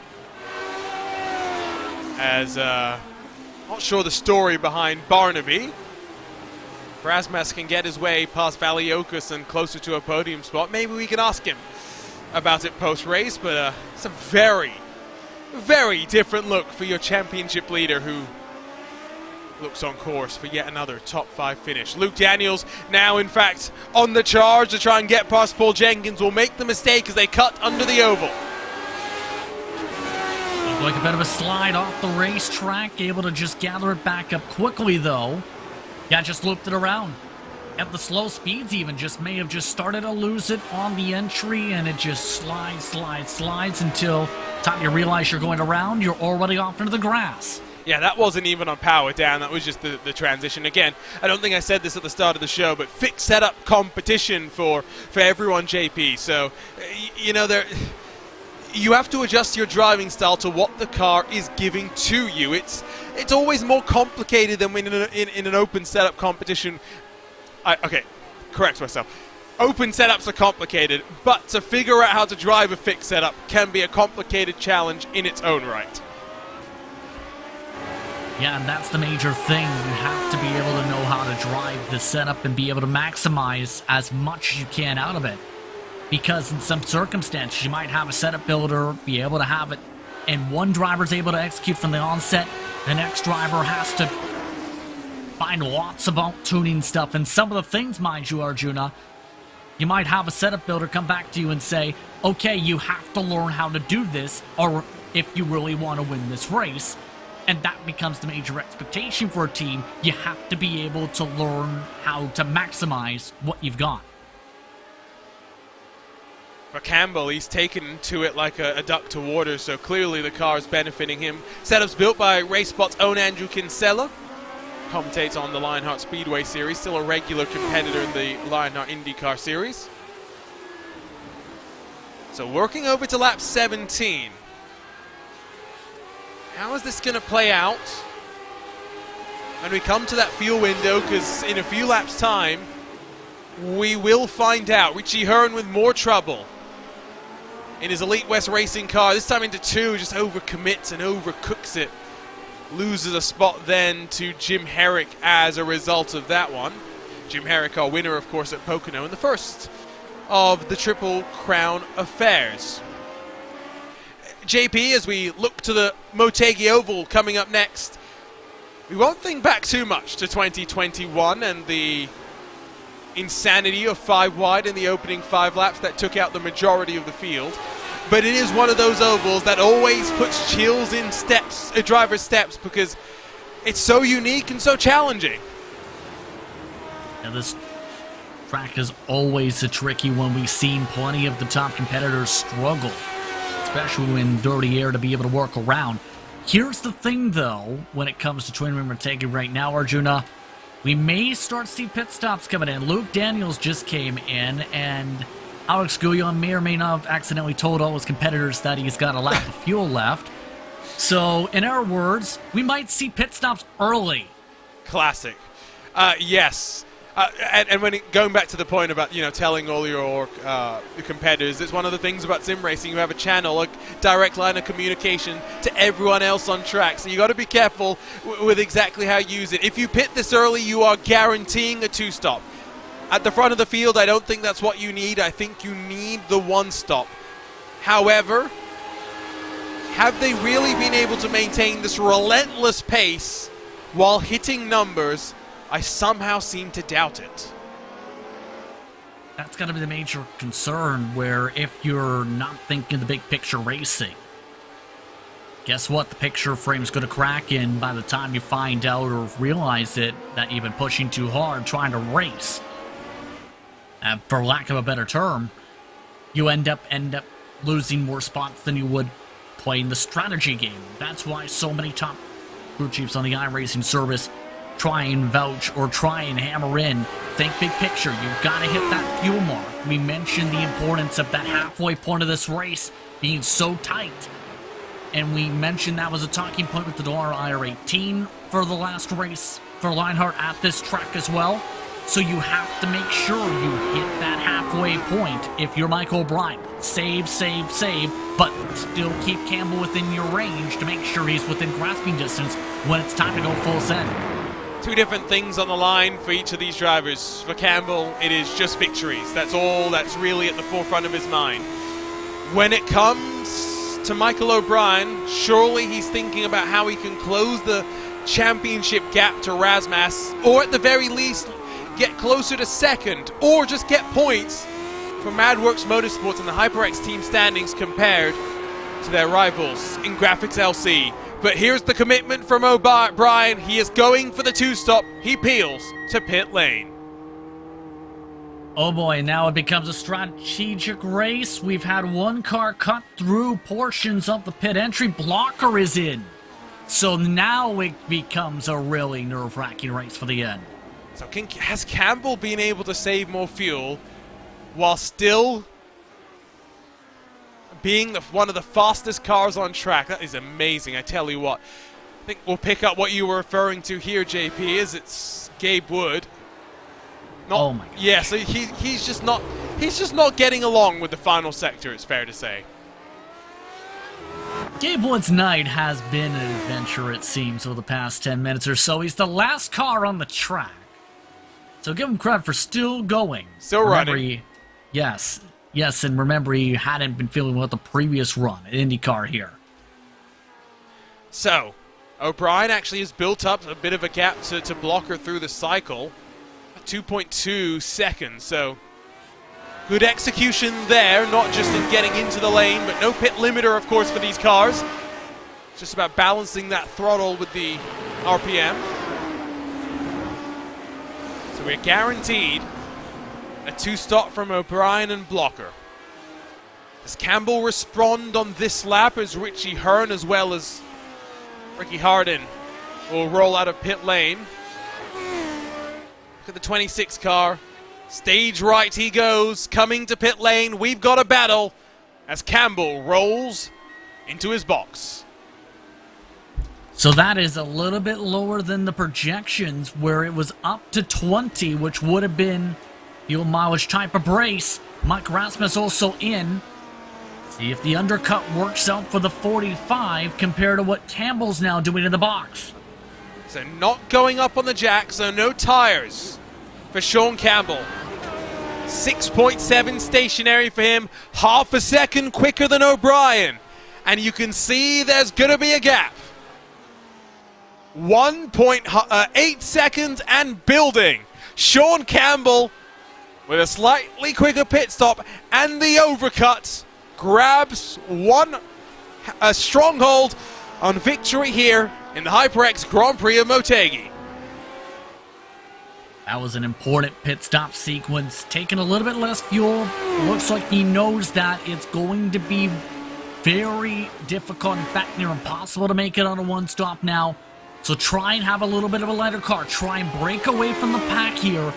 As, not sure the story behind Barnaby. Razmas can get his way past Valiokas and closer to a podium spot. Maybe we can ask him about it post-race, but it's a very, very different look for your championship leader who looks on course for yet another top 5 finish. Luke Daniels now, in fact, on the charge to try and get past Paul Jenkins. Will make the mistake as they cut under the oval. Looked like a bit of a slide off the racetrack, able to just gather it back up quickly, though. Yeah, just looped it around. At the slow speeds even, just may have just started to lose it on the entry, and it just slides until time you realize you're going around, you're already off into the grass. Yeah, that wasn't even on power down. That was just the transition. Again, I don't think I said this at the start of the show, but fixed setup competition for everyone, JP. So, you know, you have to adjust your driving style to what the car is giving to you. It's always more complicated than when in an open setup competition. Okay, correct myself. Open setups are complicated, but to figure out how to drive a fixed setup can be a complicated challenge in its own right. Yeah, and that's the major thing. You have to be able to know how to drive the setup and be able to maximize as much as you can out of it. Because in some circumstances, you might have a setup builder, be able to have it, and one driver's able to execute from the onset, the next driver has to find lots of tuning stuff. And some of the things, mind you, Arjuna, you might have a setup builder come back to you and say, okay, you have to learn how to do this, or if you really want to win this race. And that becomes the major expectation for a team. You have to be able to learn how to maximize what you've got. For Campbell, he's taken to it like a duck to water, so clearly the car is benefiting him. Setups built by RaceSpot's own Andrew Kinsella. Commentates on the Lionheart Speedway Series, still a regular competitor in the Lionheart IndyCar Series. So working over to lap 17. How is this going to play out when we come to that fuel window? Because in a few laps' time, we will find out. Richie Hearn with more trouble in his Elite West Racing car. This time into 2, just overcommits and overcooks it. Loses a spot then to Jim Herrick as a result of that one. Jim Herrick, our winner, of course, at Pocono in the first of the Triple Crown affairs. JP, as we look to the Motegi Oval coming up next, we won't think back too much to 2021 and the insanity of 5 wide in the opening 5 laps that took out the majority of the field. But it is one of those ovals that always puts chills in driver's steps because it's so unique and so challenging. Now this track is always a tricky one. We've seen plenty of the top competitors struggle, especially in dirty air, to be able to work around. Here's the thing, though, when it comes to Twin Rim Motegi right now, Arjuna, we may start to see pit stops coming in. Luke Daniels just came in, and Alex Guillon may or may not have accidentally told all his competitors that he's got a lap of fuel left. So, in our words, we might see pit stops early. Classic. Yes. And when going back to the point about, telling all your competitors, it's one of the things about sim racing. You have a channel, a direct line of communication to everyone else on track. So you got to be careful with exactly how you use it. If you pit this early, you are guaranteeing a 2-stop. At the front of the field, I don't think that's what you need. I think you need the 1-stop. However, have they really been able to maintain this relentless pace while hitting numbers? I somehow seem to doubt it. That's got to be the major concern, where if you're not thinking the big picture racing, guess what? The picture frame's going to crack in by the time you find out or realize it that you've been pushing too hard trying to race. For lack of a better term, you end up losing more spots than you would playing the strategy game. That's why so many top crew chiefs on the iRacing service try and vouch or try and hammer in. Think big picture. You've got to hit that fuel mark. We mentioned the importance of that halfway point of this race being so tight. And we mentioned that was a talking point with the Dollar IR18 for the last race for Lionheart at this track as well. So you have to make sure you hit that halfway point if you're Michael O'Brien. Save, but still keep Campbell within your range to make sure he's within grasping distance when it's time to go full send. 2 different things on the line for each of these drivers. For Campbell, it is just victories. That's all that's really at the forefront of his mind. When it comes to Michael O'Brien, surely he's thinking about how he can close the championship gap to Razmas, or at the very least, get closer to second, or just get points for MadWorks Motorsports and the HyperX team standings compared to their rivals in Graphics LC. But here's the commitment from O'Brien. He is going for the 2-stop. He peels to pit lane. Oh boy, now it becomes a strategic race. We've had one car cut through portions of the pit entry. Blocker is in. So now it becomes a really nerve-wracking race for the end. So has Campbell been able to save more fuel while still being one of the fastest cars on track? That is amazing, I tell you what. I think we'll pick up what you were referring to here, JP, is it's Gabe Wood. Oh my God. Yeah, so he's just not getting along with the final sector, it's fair to say. Gabe Wood's night has been an adventure, it seems, over the past 10 minutes or so. He's the last car on the track. So give him credit for still going. Still running. Yes, and remember, he hadn't been feeling well with the previous run at IndyCar here. So, O'Brien actually has built up a bit of a gap to Blocker through the cycle. 2.2 seconds, so good execution there, not just in getting into the lane, but no pit limiter, of course, for these cars. It's just about balancing that throttle with the RPM. So we're guaranteed a 2-stop from O'Brien and Blocker. Does Campbell respond on this lap as Richie Hearn as well as Ricky Hardin will roll out of pit lane? Look at the 26 car. Stage right he goes, coming to pit lane. We've got a battle as Campbell rolls into his box. So that is a little bit lower than the projections, where it was up to 20, which would have been fuel mileage type of brace. Mike Rasmus also in. See if the undercut works out for the 45 compared to what Campbell's now doing in the box. So not going up on the jack, so no tires for Sean Campbell. 6.7 stationary for him, half a second quicker than O'Brien. And you can see there's going to be a gap. 1.8 seconds and building. Sean Campbell with a slightly quicker pit stop and the overcut grabs a stronghold on victory here in the HyperX Grand Prix of Motegi. That was an important pit stop sequence, taking a little bit less fuel. Looks like he knows that it's going to be very difficult, in fact near impossible to make it on a one stop now. So try and have a little bit of a lighter car, try and break away from the pack here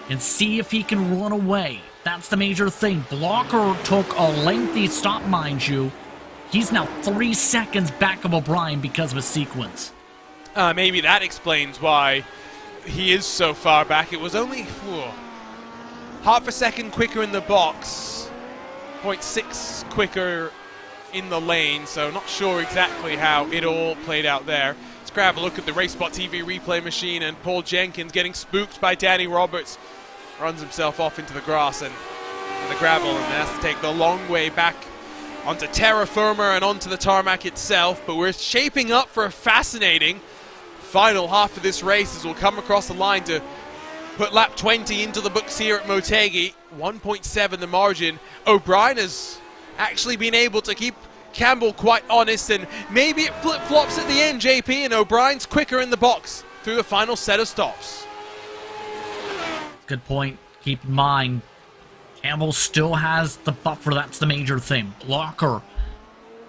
and see if he can run away. That's the major thing. Blocker took a lengthy stop, mind you. He's now 3 seconds back of O'Brien because of a sequence. Maybe that explains why he is so far back. It was only half a second quicker in the box, 0.6 quicker in the lane, so not sure exactly how it all played out there. Let's grab a look at the RaceSpotTV replay machine, and Paul Jenkins getting spooked by Danny Roberts. Runs himself off into the grass and the gravel, and has to take the long way back onto terra firma and onto the tarmac itself. But we're shaping up for a fascinating final half of this race as we'll come across the line to put lap 20 into the books here at Motegi. 1.7 the margin. O'Brien has actually been able to keep Campbell quite honest, and maybe it flip-flops at the end, JP, and O'Brien's quicker in the box through the final set of stops. Good point. Keep in mind, Campbell still has the buffer. That's the major thing. Blocker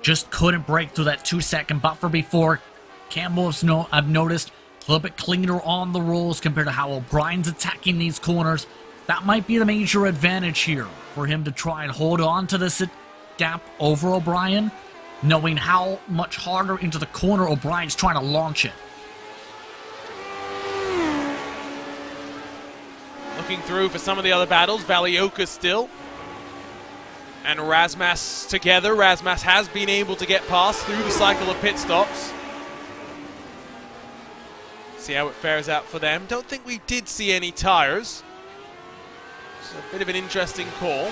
just couldn't break through that 2 second buffer before. Campbell, I've noticed, a little bit cleaner on the rolls compared to how O'Brien's attacking these corners. That might be the major advantage here for him to try and hold on to this gap over O'Brien, knowing how much harder into the corner O'Brien's trying to launch it. Looking through for some of the other battles, Valioka still and Rasmus together. Rasmus has been able to get past through the cycle of pit stops. See how it fares out for them. Don't think we did see any tires. It's a bit of an interesting call.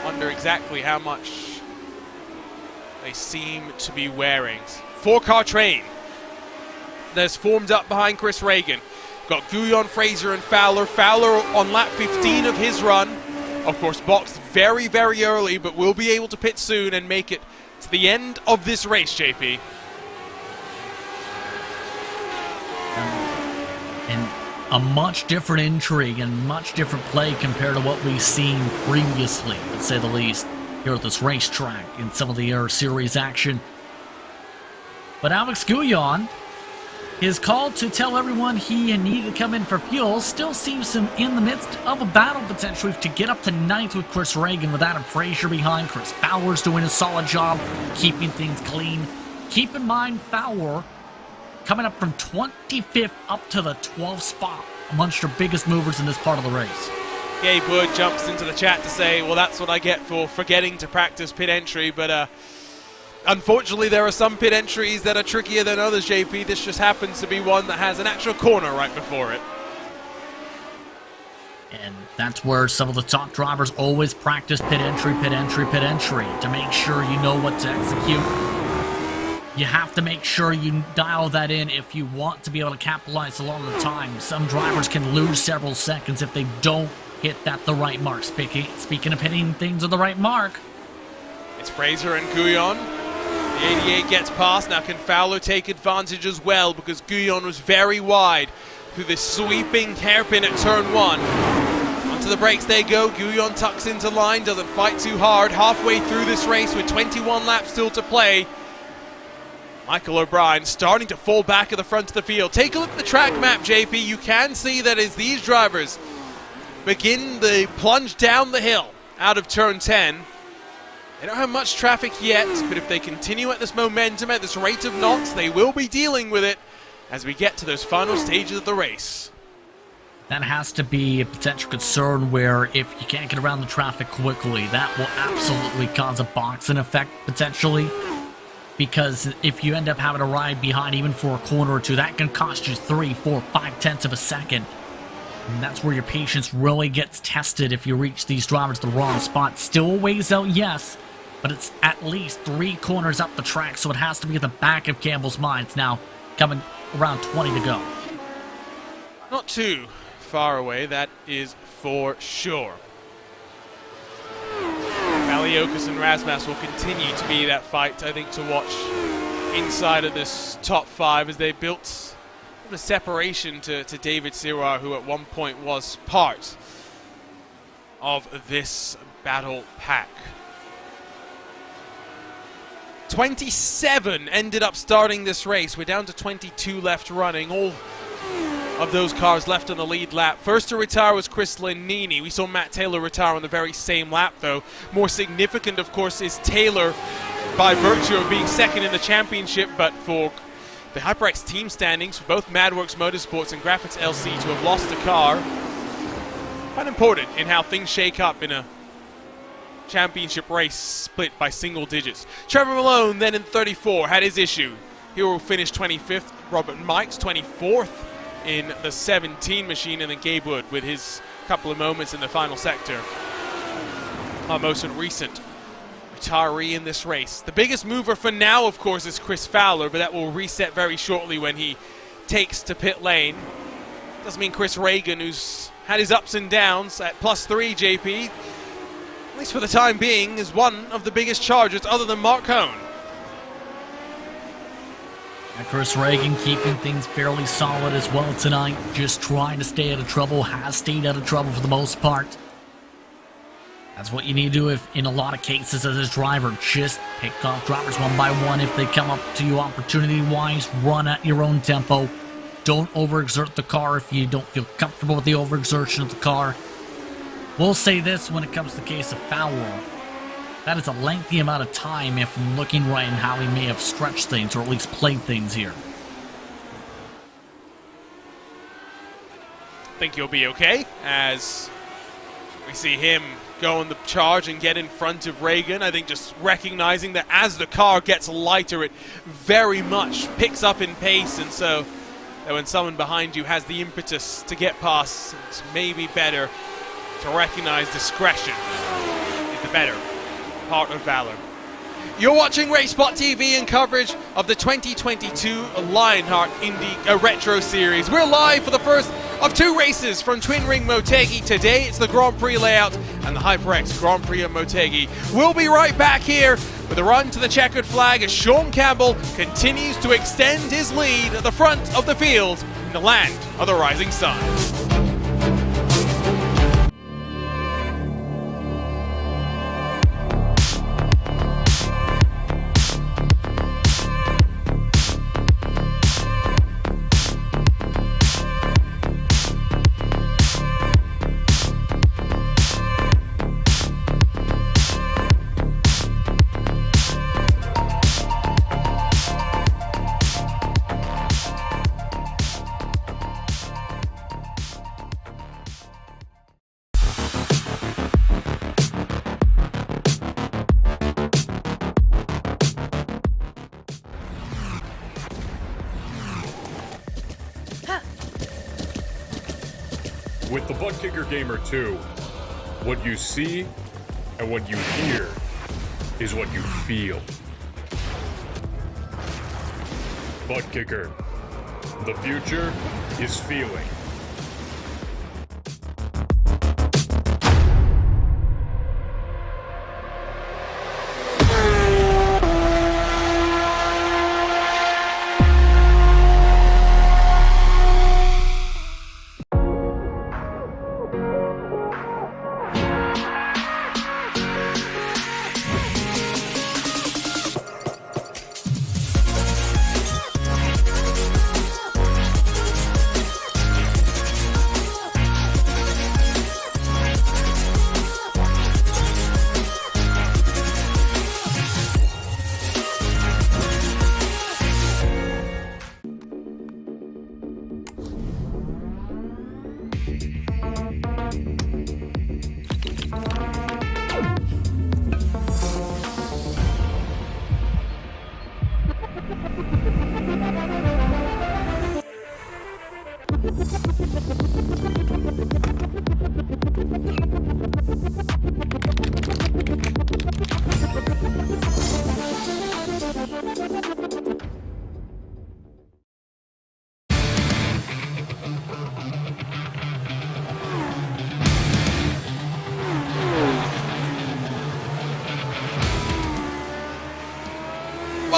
Wonder exactly how much they seem to be wearing. 4-car train that's formed up behind Chris Reagan. Got Guyon, Fraser, and Fowler. Fowler on lap 15 of his run. Of course, boxed very, very early, but will be able to pit soon and make it to the end of this race, JP. And a much different intrigue and much different play compared to what we've seen previously, to say the least, here at this racetrack in some of the Air Series action. But Alex Guyon, his call to tell everyone he needed to come in for fuel still seems him in the midst of a battle potentially to get up to 9th with Chris Reagan, with Adam Frazier behind. Chris Fowler's doing a solid job keeping things clean. Keep in mind, Fowler coming up from 25th up to the 12th spot amongst your biggest movers in this part of the race. Gabe Wood jumps into the chat to say, well, that's what I get for forgetting to practice pit entry, but unfortunately, there are some pit entries that are trickier than others, JP. This just happens to be one that has an actual corner right before it. And that's where some of the top drivers always practice pit entry, pit entry, pit entry to make sure you know what to execute. You have to make sure you dial that in if you want to be able to capitalize a lot of the time. Some drivers can lose several seconds if they don't hit that the right mark. Speaking of hitting things at the right mark, it's Fraser and Guyon. The 88 gets past. Now can Fowler take advantage as well, because Guyon was very wide through this sweeping hairpin at turn 1. Onto the brakes they go. Guyon tucks into line, doesn't fight too hard. Halfway through this race with 21 laps still to play. Michael O'Brien starting to fall back at the front of the field. Take a look at the track map, JP. You can see that as these drivers begin the plunge down the hill out of turn 10, They don't have much traffic yet, but if they continue at this momentum, at this rate of knots, they will be dealing with it as we get to those final stages of the race. That has to be a potential concern where if you can't get around the traffic quickly, that will absolutely cause a boxing effect potentially. Because if you end up having to ride behind even for a corner or two, that can cost you 3, 4, 5 tenths of a second. And that's where your patience really gets tested if you reach these drivers the wrong spot. Still a ways out, yes, but it's at least 3 corners up the track, so it has to be at the back of Campbell's minds now, coming around 20 to go. Not too far away, that is for sure. Valiokas and Razmas will continue to be that fight, I think, to watch inside of this top 5 as they built the separation to David Sirois, who at one point was part of this battle pack. 27 ended up starting this race. We're down to 22 left running. All of those cars left on the lead lap. First to retire was Chris Lanini. We saw Matt Taylor retire on the very same lap, though. More significant, of course, is Taylor by virtue of being second in the championship, but for the HyperX team standings, for both MadWorks Motorsports and Graphics LC to have lost a car, quite important in how things shake up in a championship race split by single digits. Trevor Malone then in 34 had his issue. He will finish 25th. Robert Mikes 24th in the 17 machine, and then Gabe Wood with his couple of moments in the final sector. Our most recent retiree in this race. The biggest mover for now, of course, is Chris Fowler, but that will reset very shortly when he takes to pit lane. Doesn't mean Chris Reagan, who's had his ups and downs at +3, JP, at least for the time being, is one of the biggest chargers other than Mark Cohn. And Chris Reagan keeping things fairly solid as well tonight, just trying to stay out of trouble, has stayed out of trouble for the most part. That's what you need to do if, in a lot of cases as a driver, just pick off drivers one by one. If they come up to you opportunity-wise, run at your own tempo. Don't overexert the car if you don't feel comfortable with the overexertion of the car. We'll say this when it comes to the case of Fowler. That is a lengthy amount of time if I'm looking right in how he may have stretched things, or at least played things here. I think you'll be okay as we see him go on the charge and get in front of Reagan. I think just recognizing that as the car gets lighter, it very much picks up in pace, and so that when someone behind you has the impetus to get past, it's maybe better to recognize discretion is the better part of valor. You're watching RaceSpotTV and coverage of the 2022 Lionheart Indy Retro Series. We're live for the first of 2 races from Twin Ring Motegi. Today it's the Grand Prix layout and the HyperX Grand Prix of Motegi. We'll be right back here with a run to the checkered flag as Sean Campbell continues to extend his lead at the front of the field in the land of the rising sun. With the Butt Kicker Gamer 2, what you see and what you hear is what you feel. Butt Kicker. The future is feeling.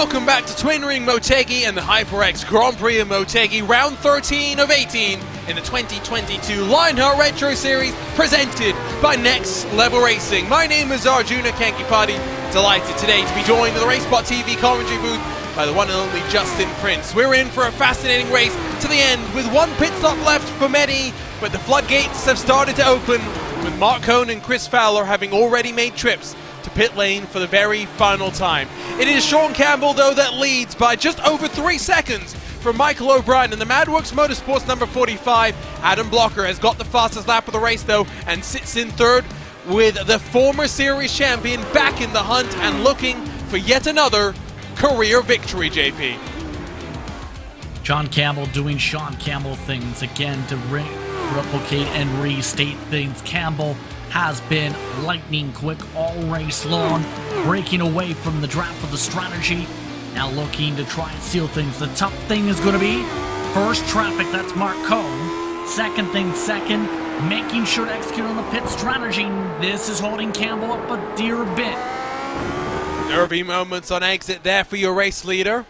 welcome back to Twin Ring Motegi and the HyperX Grand Prix of Motegi, round 13 of 18 in the 2022 Lionheart Retro Series, presented by Next Level Racing. My name is Arjuna Kankipati, delighted today to be joined in the RaceSpotTV commentary booth by the one and only Justin Prince. We're in for a fascinating race to the end with one pit stop left for many, but the floodgates have started to open, with Mark Cohn and Chris Fowler having already made trips to pit lane for the very final time. It is Sean Campbell, though, that leads by just over 3 seconds from Michael O'Brien, and the Madworks Motorsports number 45, Adam Blocker, has got the fastest lap of the race, though, and sits in third with the former series champion back in the hunt and looking for yet another career victory, JP. Sean Campbell doing Sean Campbell things again to replicate and restate things. Campbell has been lightning quick all race long, breaking away from the draft of the strategy, now looking to try and seal things. The tough thing is going to be first traffic, that's Mark Cohn. Second thing, making sure to execute on the pit strategy. This is holding Campbell up a dear bit. Nervy moments on exit there for your race leader,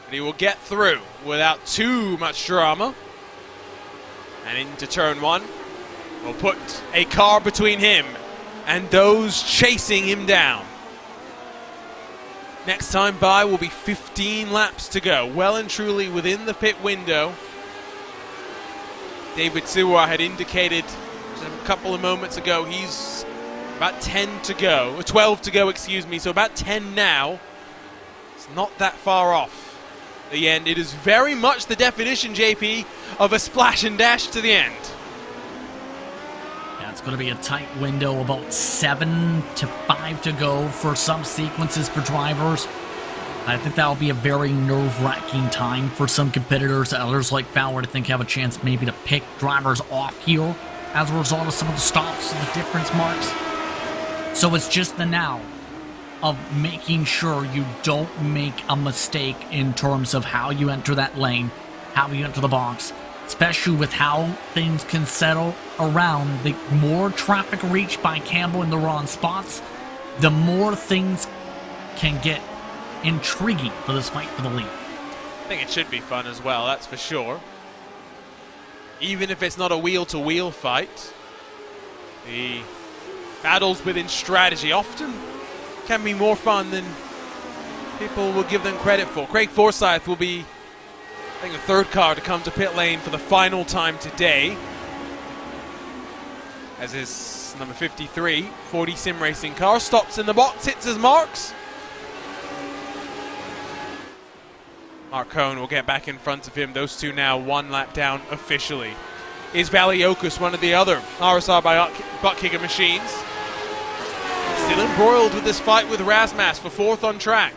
but he will get through without too much drama. And into turn one, will put a car between him and those chasing him down. Next time by will be 15 laps to go, well and truly within the pit window. David Siwa had indicated a couple of moments ago he's about 10 to go, or 12 to go, excuse me, so about 10 now. It's not that far off the end. It is very much the definition, JP, of a splash and dash to the end. It's going to be a tight window, about 7 to 5 to go for some sequences for drivers. I think that'll be a very nerve-wracking time for some competitors. Others like Fowler, I think, have a chance maybe to pick drivers off here as a result of some of the stops and the difference marks. So it's just the now of making sure you don't make a mistake in terms of how you enter that lane, how you enter the box. Especially with how things can settle around. The more traffic reached by Campbell in the wrong spots, the more things can get intriguing for this fight for the lead. I think it should be fun as well, that's for sure. Even if it's not a wheel-to-wheel fight, the battles within strategy often can be more fun than people will give them credit for. Craig Forsyth will be, I think, the third car to come to pit lane for the final time today, as is number 53, 40 Sim Racing car, stops in the box, hits his marks. Mark Cohn will get back in front of him. Those two now one lap down officially. Is Valiokus one of the other RSR by butt-kicker machines? Still embroiled with this fight with Razmas for fourth on track.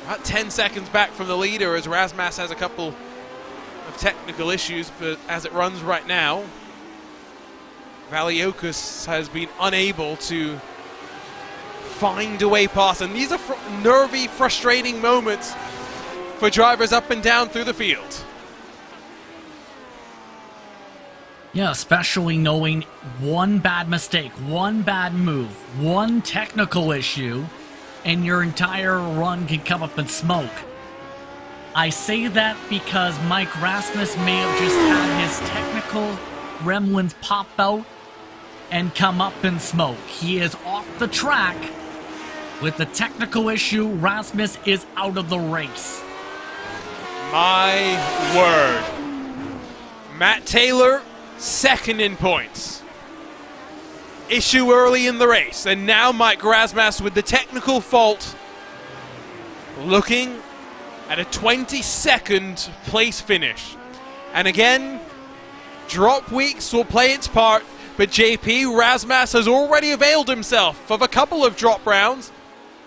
About 10 seconds back from the leader, as Razmas has a couple of technical issues, but as it runs right now, Valiokus has been unable to find a way past, and these are nervy, frustrating moments for drivers up and down through the field. Yeah, especially knowing one bad mistake, one bad move, one technical issue, and your entire run can come up in smoke. I say that because Mike Rasmus may have just had his technical gremlins pop out and come up in smoke. He is off the track with the technical issue. Rasmus is out of the race. My word. Matt Taylor, second in points. Issue early in the race, and now Mike Rasmus with the technical fault, looking at a 22nd place finish. And again, drop weeks will play its part, but JP Rasmus has already availed himself of a couple of drop rounds.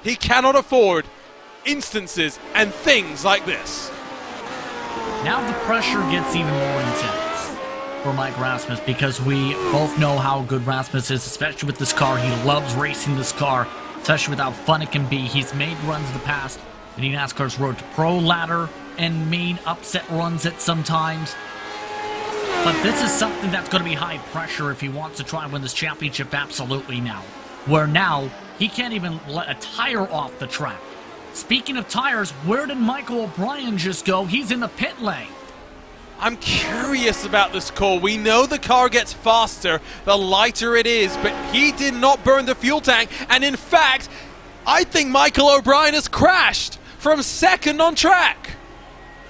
He cannot afford instances and things like this. Now the pressure gets even more intense for Mike Rasmus, because we both know how good Rasmus is, especially with this car. He loves racing this car, especially with how fun it can be. He's made runs in the past in NASCAR's Road to Pro ladder and made upset runs at sometimes. But this is something that's going to be high pressure if he wants to try and win this championship absolutely now. Where now, he can't even let a tire off the track Speaking of tires, where did Michael O'Brien just go? He's in the pit lane. I'm curious about this call. We know the car gets faster the lighter it is, but he did not burn the fuel tank. And in fact, I think Michael O'Brien has crashed from second on track.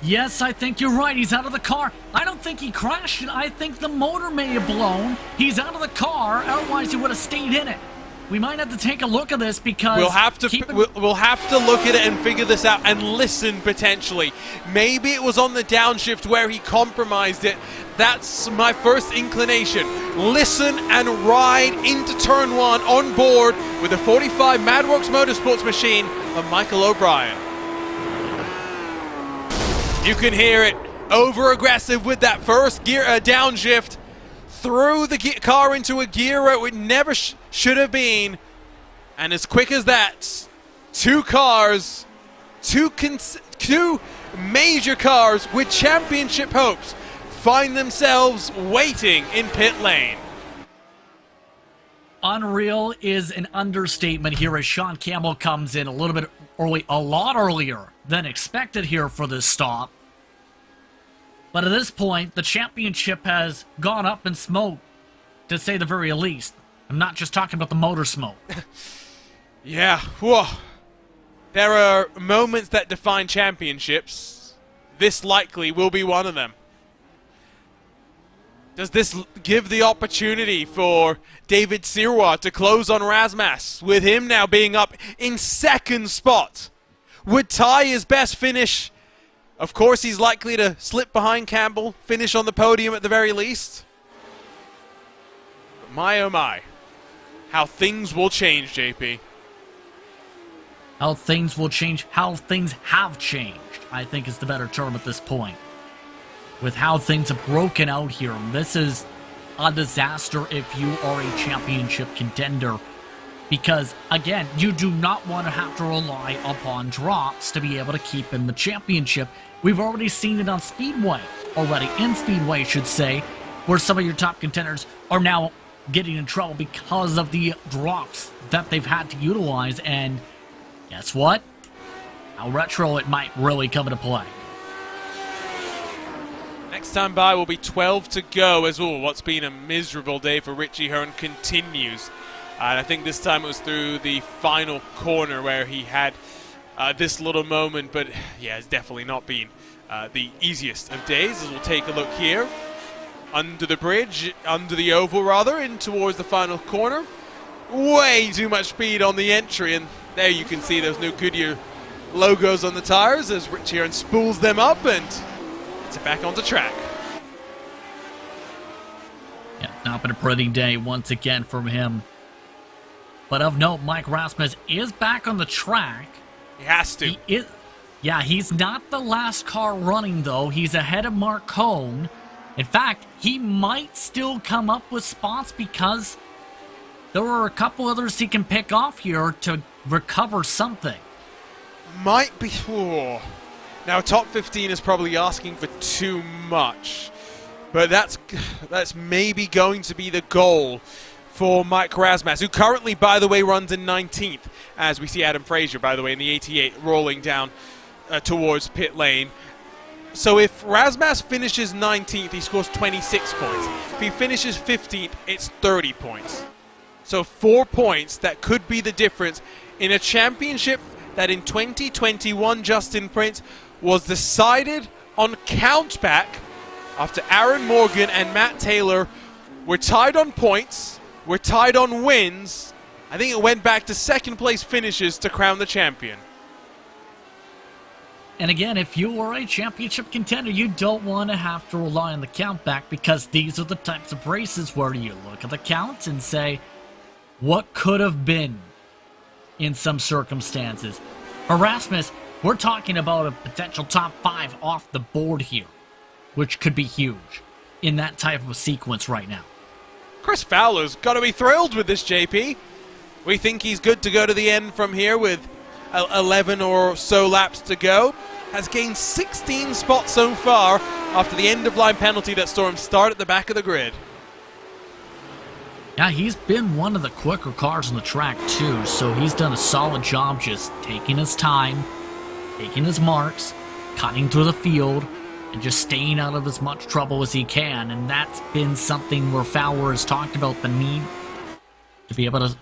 Yes, I think you're right. He's out of the car. I don't think he crashed it. I think the motor may have blown. He's out of the car. Otherwise, he would have stayed in it. We might have to take a look at this because we'll have to look at it and figure this out and listen potentially. Maybe it was on the downshift where he compromised it. That's my first inclination. Listen and ride into turn 1 on board with the 45 Madworks Motorsports machine of Michael O'Brien. You can hear it, over aggressive with that first gear downshift. Threw the car into a gear where it never should have been. And as quick as that, two cars, two major cars with championship hopes find themselves waiting in pit lane. Unreal is an understatement here as Sean Campbell comes in a little bit early, a lot earlier than expected here for this stop. But at this point, the championship has gone up in smoke, to say the very least. I'm not just talking about the motor smoke. Yeah, whoa. There are moments that define championships. This likely will be one of them. Does this give the opportunity for David Sirois to close on Razmas, with him now being up in second spot? Would tie his best finish? Of course, he's likely to slip behind Campbell, finish on the podium at the very least. But my oh my, how things will change, JP. How things will change, how things have changed, I think is the better term at this point. With how things have broken out here, this is a disaster if you are a championship contender. Because, again, you do not want to have to rely upon drops to be able to keep in the championship. We've already seen it on Speedway, in Speedway, should say, where some of your top contenders are now getting in trouble because of the drops that they've had to utilize. And guess what? How retro it might really come into play. Next time by will be 12 to go as well. What's been a miserable day for Richie Hearn continues. And I think this time it was through the final corner where he had this little moment. But yeah, it's definitely not been the easiest of days. As we'll take a look here. Under the bridge, under the oval rather, in towards the final corner. Way too much speed on the entry. And there you can see those new Goodyear logos on the tires as Richie Hearn spools them up and gets it back onto track. Yeah, not been a pretty day once again from him. But of note, Mike Rasmus is back on the track. He has to. He's not the last car running, though. He's ahead of Mark Cohn. In fact, he might still come up with spots because there are a couple others he can pick off here to recover something. Might be. Oh. Now, top 15 is probably asking for too much. But that's maybe going to be the goal for Mike Razmas, who currently, by the way, runs in 19th, as we see Adam Frazier, by the way, in the 88, rolling down towards pit lane. So if Razmas finishes 19th, he scores 26 points. If he finishes 15th, it's 30 points. So 4 points that could be the difference in a championship that in 2021, Justin Prince, was decided on countback after Aaron Morgan and Matt Taylor were tied on points. We're tied on wins. I think it went back to second place finishes to crown the champion. And again, if you are a championship contender, you don't want to have to rely on the count back because these are the types of races where you look at the counts and say, what could have been in some circumstances? For Rasmus, we're talking about a potential top 5 off the board here, which could be huge in that type of a sequence right now. Chris Fowler's got to be thrilled with this, JP. We think he's good to go to the end from here with 11 or so laps to go. Has gained 16 spots so far after the end-of-line penalty that saw him start at the back of the grid. Yeah, he's been one of the quicker cars on the track too, so he's done a solid job just taking his time, taking his marks, cutting through the field, and just staying out of as much trouble as he can. And that's been something where Fowler has talked about the need to be able to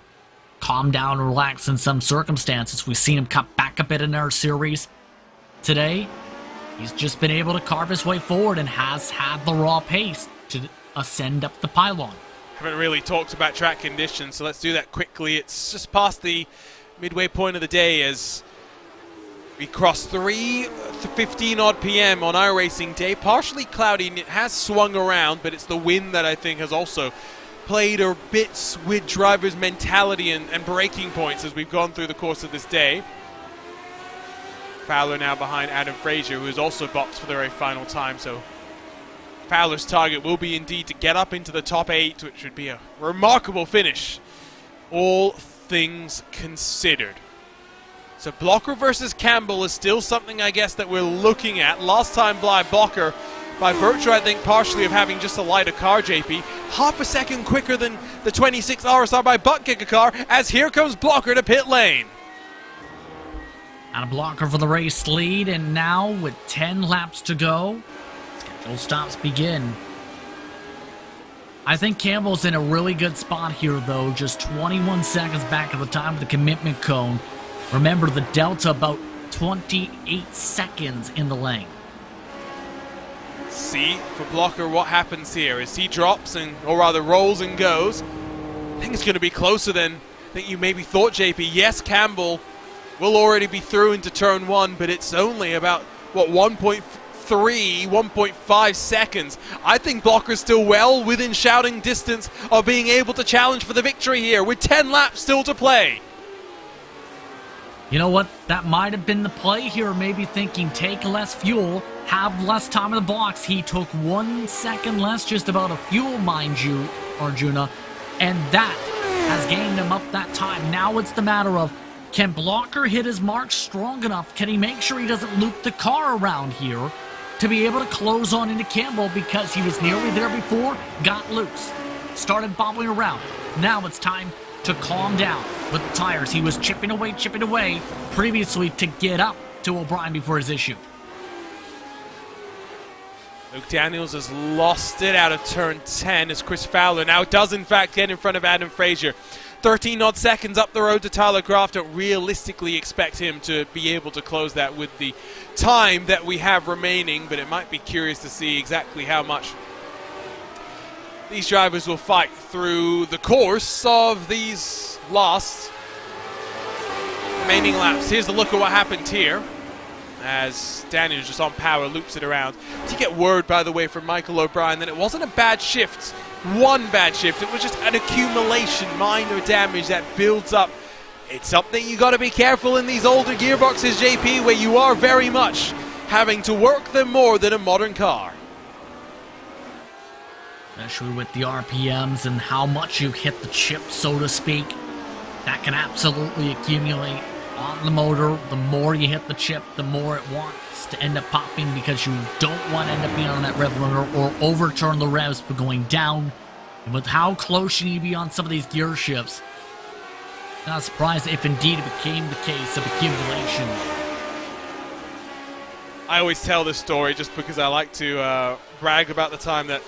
calm down and relax in some circumstances. We've seen him cut back a bit in our series. Today, he's just been able to carve his way forward and has had the raw pace to ascend up the pylon. Haven't really talked about track conditions, so let's do that quickly. It's just past the midway point of the day as we cross 3:15 odd p.m. on our racing day. Partially cloudy, and it has swung around, but it's the wind that I think has also played a bit with drivers' mentality and braking points as we've gone through the course of this day. Fowler now behind Adam Frazier, who is also boxed for the very final time, so Fowler's target will be indeed to get up into the top 8, which would be a remarkable finish, all things considered. So Blocker versus Campbell is still something, I guess, that we're looking at. Last time Blocker, by virtue, I think, partially of having just a lighter car, JP, half a second quicker than the 26 RSR by Butt Kicker car, as here comes Blocker to pit lane. And a Blocker for the race lead, and now with 10 laps to go, schedule stops begin. I think Campbell's in a really good spot here, though, just 21 seconds back at the time of the commitment cone. Remember, the delta about 28 seconds in the lane. See, for Blocker, what happens here as he drops, or rather rolls and goes. I think it's going to be closer than I think you maybe thought, JP. Yes, Campbell will already be through into turn 1, but it's only about, what, 1.5 seconds. I think Blocker's still well within shouting distance of being able to challenge for the victory here with 10 laps still to play. You know what? That might have been the play here. Maybe thinking take less fuel, have less time in the blocks. He took 1 second less, just about a fuel, mind you, Arjuna, and that has gained him up that time. Now it's the matter of, can Blocker hit his mark strong enough? Can he make sure he doesn't loop the car around here to be able to close on into Campbell, because he was nearly there before, got loose, started bobbling around. Now it's time to calm down with the tires. He was chipping away previously to get up to O'Brien before his issue. Luke Daniels has lost it out of turn 10 as Chris Fowler now does in fact get in front of Adam Frazier. 13 odd seconds up the road to Tyler Croft. Don't realistically expect him to be able to close that with the time that we have remaining, but it might be curious to see exactly how much these drivers will fight through the course of these last remaining laps. Here's a look at what happened here as Daniels just on power loops it around. To get word, by the way, from Michael O'Brien that it wasn't a bad shift, one bad shift, it was just an accumulation, minor damage that builds up. It's something you got to be careful in these older gearboxes, JP, where you are very much having to work them more than a modern car. Especially with the RPMs and how much you hit the chip, so to speak. That can absolutely accumulate on the motor. The more you hit the chip, the more it wants to end up popping, because you don't want to end up being on that rev limiter or overturn the revs for going down. And with how close you need to be on some of these gear shifts, not surprised if indeed it became the case of accumulation. I always tell this story just because I like to brag about the time that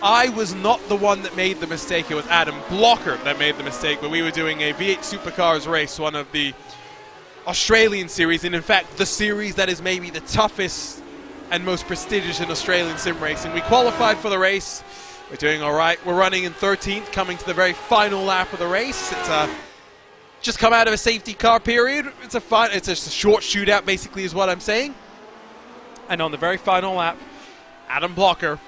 I was not the one that made the mistake. It was Adam Blocker that made the mistake, but we were doing a V8 Supercars race, one of the Australian series, and in fact the series that is maybe the toughest and most prestigious in Australian sim racing. We qualified for the race. We're doing all right. We're running in 13th, coming to the very final lap of the race. It's just come out of a safety car period. It's just a short shootout, basically, is what I'm saying. And on the very final lap, Adam Blocker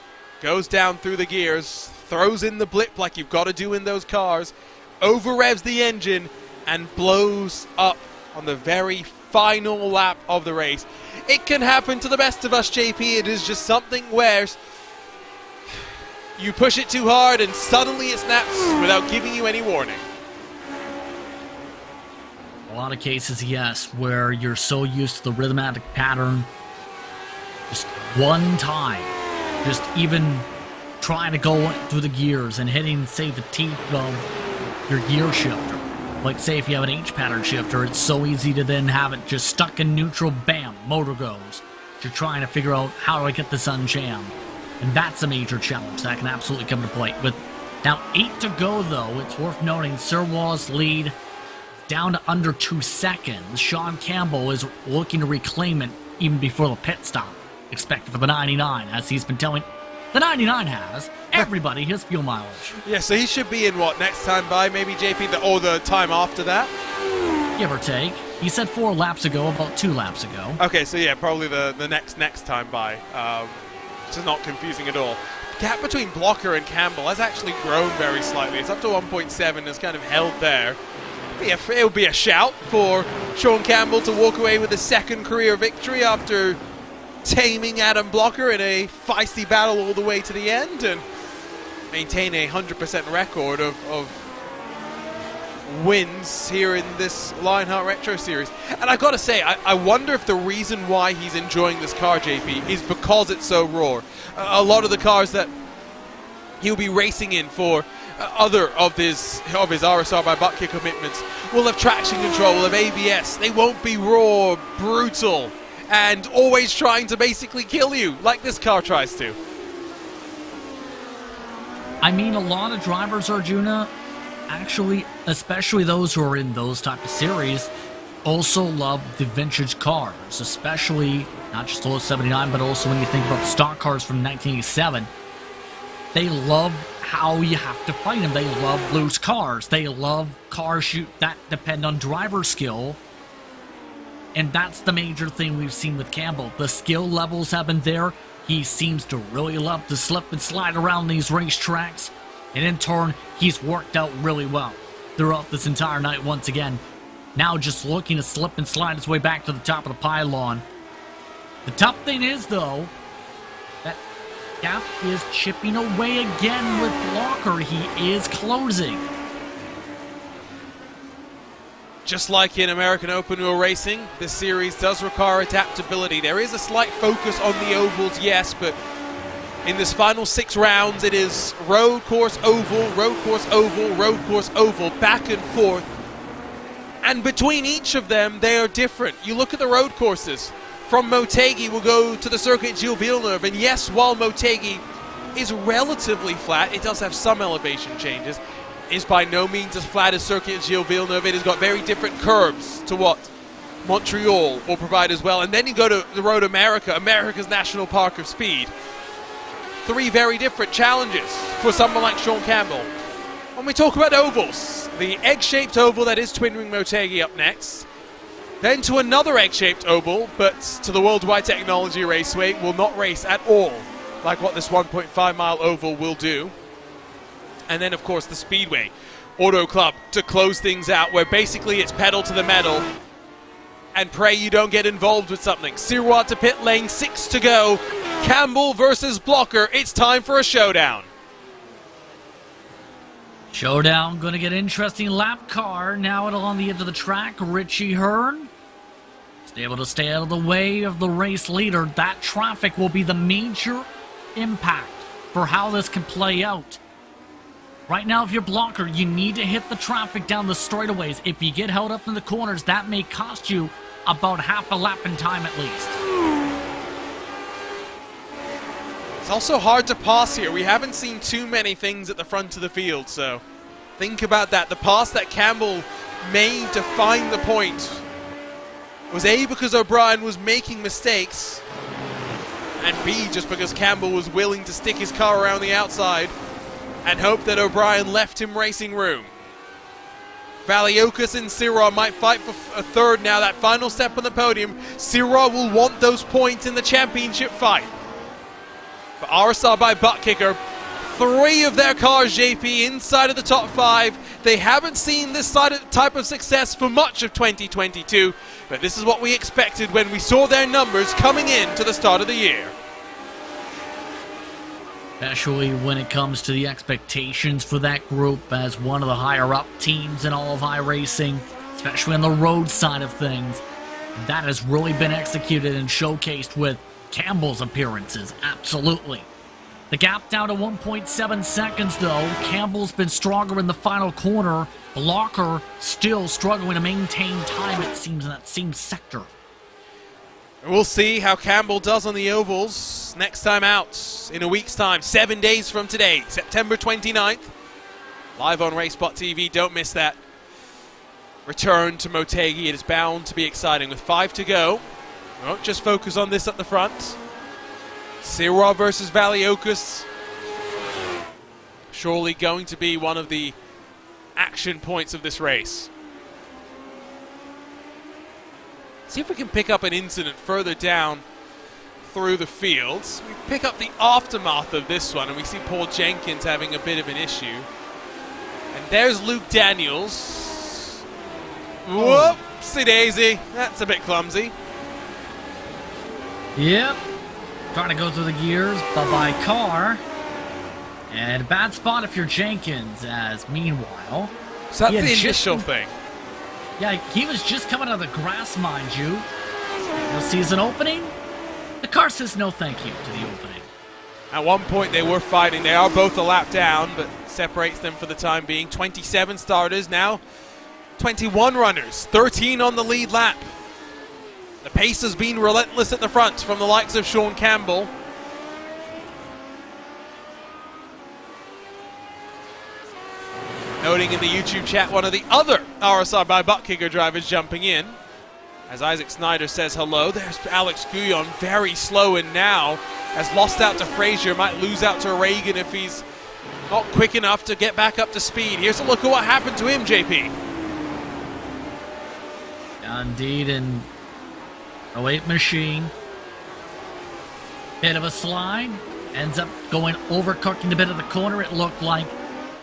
goes down through the gears, throws in the blip like you've got to do in those cars, over-revs the engine, and blows up on the very final lap of the race. It can happen to the best of us, JP. It is just something where you push it too hard and suddenly it snaps without giving you any warning. A lot of cases, yes, where you're so used to the rhythmatic pattern, just one time, just even trying to go through the gears and hitting, say, the teeth of your gear shifter. Like, say, if you have an H-pattern shifter, it's so easy to then have it just stuck in neutral, bam, motor goes. You're trying to figure out, how do I get this unjammed? And that's a major challenge that can absolutely come to play. With now 8 to go, though, it's worth noting Sirwall's lead down to under 2 seconds. Sean Campbell is looking to reclaim it even before the pit stop, expected for the 99, as he's been telling the 99 has everybody his fuel mileage. Yeah, so he should be in what, next time by, maybe, JP, or the time after that? Give or take. He said 4 laps ago, about 2 laps ago. Okay, so yeah, probably the next time by, which is not confusing at all. Gap between Blocker and Campbell has actually grown very slightly. It's up to 1.7, it's kind of held there. It would be a shout for Sean Campbell to walk away with a second career victory after taming Adam Blocker in a feisty battle all the way to the end and maintain a 100% record of wins here in this Lionheart Retro Series. And I gotta say, I wonder if the reason why he's enjoying this car, JP, is because it's so raw. A lot of the cars that he'll be racing in for other of his RSR by butt kick commitments will have traction control, will have ABS. They won't be raw, brutal, and always trying to basically kill you, like this car tries to. I mean, a lot of drivers, Arjuna, actually, especially those who are in those type of series, also love the vintage cars, especially not just the 79, but also when you think about the stock cars from 1987. They love how you have to fight them. They love loose cars. They love cars that depend on driver skill. And that's the major thing we've seen with Campbell. The skill levels have been there. He seems to really love to slip and slide around these racetracks. And in turn, he's worked out really well throughout this entire night once again. Now just looking to slip and slide his way back to the top of the pylon. The tough thing is, though, that gap is chipping away again with Blocker. He is closing. Just like in American Open Wheel Racing, this series does require adaptability. There is a slight focus on the ovals, yes, but in this final 6 rounds, it is road course, oval, road course, oval, road course, oval, back and forth. And between each of them, they are different. You look at the road courses. From Motegi, we'll go to the circuit Gilles Villeneuve. And yes, while Motegi is relatively flat, it does have some elevation changes. Is by no means as flat as circuit Gilles Villeneuve. It has got very different curves to what Montreal will provide as well. And then you go to the Road America, America's National Park of Speed. 3 very different challenges for someone like Sean Campbell. When we talk about ovals, the egg-shaped oval that is Twin Wing Motegi up next. Then to another egg-shaped oval, but to the Worldwide Technology Raceway, will not race at all, like what this 1.5-mile oval will do. And then, of course, the Speedway Auto Club to close things out, where basically it's pedal to the metal and pray you don't get involved with something. Sirois to pit lane, 6 to go. Campbell versus Blocker. It's time for a showdown. Showdown, going to get interesting. Lap car now on the edge of the track. Richie Hearn is able to stay out of the way of the race leader. That traffic will be the major impact for how this can play out. Right now, if you're Blocker, you need to hit the traffic down the straightaways. If you get held up in the corners, that may cost you about half a lap in time at least. It's also hard to pass here. We haven't seen too many things at the front of the field, so think about that. The pass that Campbell made to find the point was A, because O'Brien was making mistakes, and B, just because Campbell was willing to stick his car around the outside and hope that O'Brien left him racing room. Valiokas and Sirois might fight for a third now, that final step on the podium. Sirois will want those points in the championship fight. But RSR by butt kicker, 3 of their cars, JP, inside of the top 5. They haven't seen this type of success for much of 2022, but this is what we expected when we saw their numbers coming in to the start of the year. Especially when it comes to the expectations for that group as one of the higher-up teams in all of iRacing, especially on the road side of things. That has really been executed and showcased with Campbell's appearances, absolutely. The gap down to 1.7 seconds, though. Campbell's been stronger in the final corner. Blocker still struggling to maintain time, it seems, in that same sector. We'll see how Campbell does on the ovals next time out in a week's time, 7 days from today, September 29th. Live on RaceSpotTV, don't miss that. Return to Motegi, it is bound to be exciting with 5 to go. We won't just focus on this at the front. Sirwa versus Valiokas. Surely going to be one of the action points of this race. See if we can pick up an incident further down through the fields. We pick up the aftermath of this one and we see Paul Jenkins having a bit of an issue. And there's Luke Daniels. Whoopsie daisy, that's a bit clumsy. Yep. Trying to go through the gears, bye-bye car. And a bad spot if you're Jenkins, as meanwhile... So that's the initial thing. Yeah, he was just coming out of the grass, mind you. You'll see as an opening. The car says no thank you to the opening. At one point they were fighting. They are both a lap down, but separates them for the time being. 27 starters, now 21 runners. 13 on the lead lap. The pace has been relentless at the front from the likes of Sean Campbell. Noting in the YouTube chat one of the other RSR by Butt Kicker drivers jumping in. As Isaac Snyder says hello, there's Alex Guyon, very slow in now. Has lost out to Frazier, might lose out to Reagan if he's not quick enough to get back up to speed. Here's a look at what happened to him, JP. Indeed, and 08 machine. Bit of a slide. Ends up going overcooking the bit of the corner, it looked like.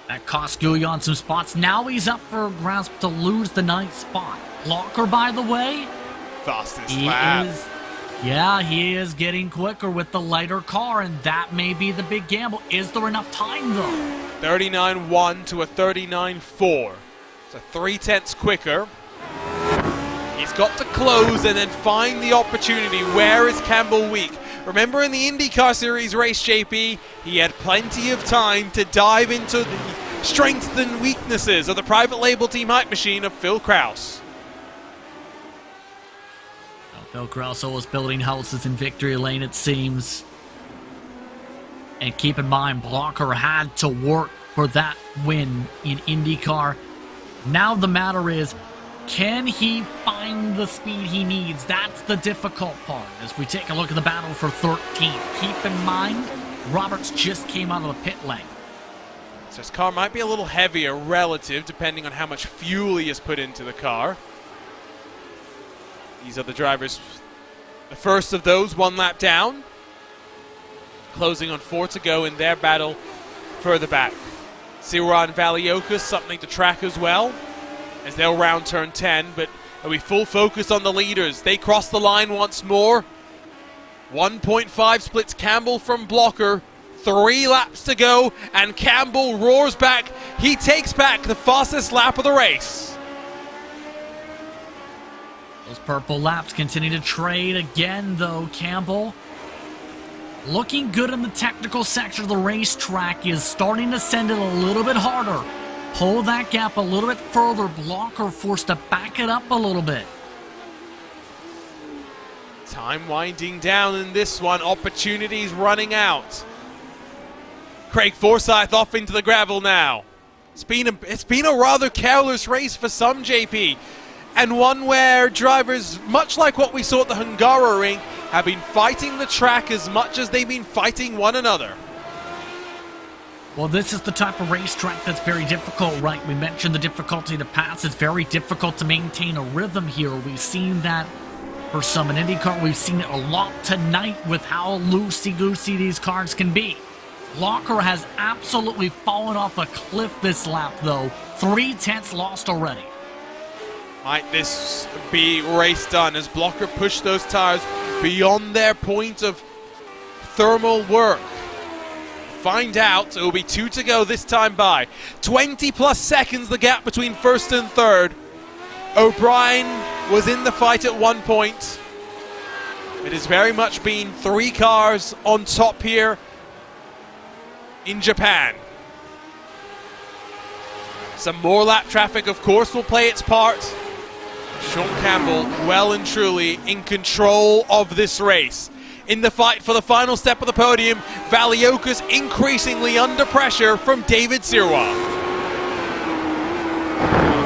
That cost Guyon some spots. Now he's up for a grasp to lose the 9th spot. Blocker, by the way. Fastest lap. He is getting quicker with the lighter car, and that may be the big gamble. Is there enough time, though? 39.1 to a 39.4. So 3/10 quicker. He's got to close and then find the opportunity. Where is Campbell weak? Remember in the IndyCar Series race, JP, he had plenty of time to dive into the strengths and weaknesses of the private label team hype machine of Phil Krause. Well, Phil Krause was building houses in victory lane, it seems. And keep in mind, Blocker had to work for that win in IndyCar. Now the matter is, can he find the speed he needs? That's the difficult part as we take a look at the battle for 13th. Keep in mind, Roberts just came out of the pit lane. So his car might be a little heavier relative, depending on how much fuel he has put into the car. These are the drivers. The first of those, 1 lap down. Closing on 4 to go in their battle further back. Sirwa and Valiokas, something to track as well, as they'll round turn 10, but are we full focus on the leaders? They cross the line once more. 1.5 splits Campbell from Blocker. 3 laps to go, and Campbell roars back. He takes back the fastest lap of the race. Those purple laps continue to trade again, though. Campbell looking good in the technical section of the racetrack, is starting to send it a little bit harder. Pull that gap a little bit further. Blocker forced to back it up a little bit. Time winding down in this one. Opportunities running out. Craig Forsyth off into the gravel now. It's been a rather careless race for some, JP. And one where drivers, much like what we saw at the Hungaroring, have been fighting the track as much as they've been fighting one another. Well, this is the type of racetrack that's very difficult, right? We mentioned the difficulty to pass. It's very difficult to maintain a rhythm here. We've seen that for some in IndyCar. We've seen it a lot tonight with how loosey-goosey these cars can be. Blocker has absolutely fallen off a cliff this lap, though. 3/10 lost already. Might this be race done as Blocker pushed those tires beyond their point of thermal work? Find out. It will be 2 to go this time by. 20 plus seconds the gap between first and third. O'Brien was in the fight at one point. It has very much been 3 cars on top here. in Japan. Some more lap traffic, of course, will play its part. Sean Campbell well and truly in control of this race. In the fight for the final step of the podium, Valiokas increasingly under pressure from David Sirwa.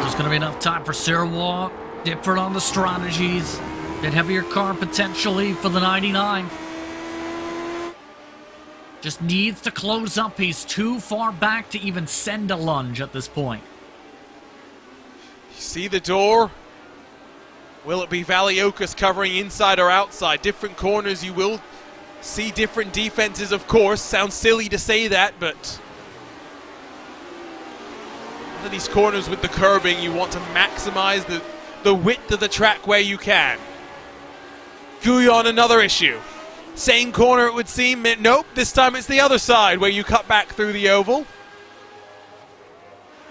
There's going to be enough time for Sirwa. Different on the strategies. Bit heavier car potentially for the 99. Just needs to close up. He's too far back to even send a lunge at this point. You see the door? Will it be Valiokas covering inside or outside? Different corners, you will see different defenses, of course. Sounds silly to say that, but under these corners with the curbing, you want to maximize the width of the track where you can. Guyon, another issue. Same corner it would seem. Nope, this time it's the other side where you cut back through the oval.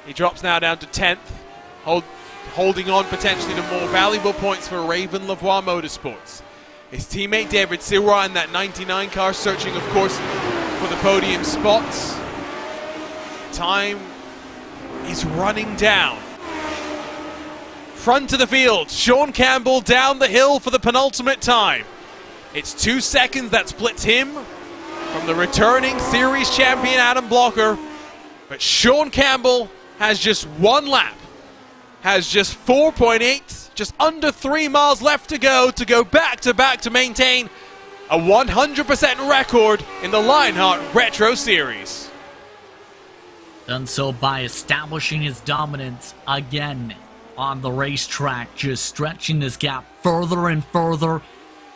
He drops now down to 10th, holding on potentially to more valuable points for Raven Lavoie Motorsports. His teammate David Sirwa in that 99 car searching, of course, for the podium spots. Time is running down. Front of the field, Sean Campbell down the hill for the penultimate time. It's 2 seconds that splits him from the returning series champion Adam Blocker. But Sean Campbell has just one lap, has just 4.8, just under 3 miles left to go back to maintain a 100% record in the Lionheart Retro Series. Done so by establishing his dominance again on the racetrack, just stretching this gap further and further.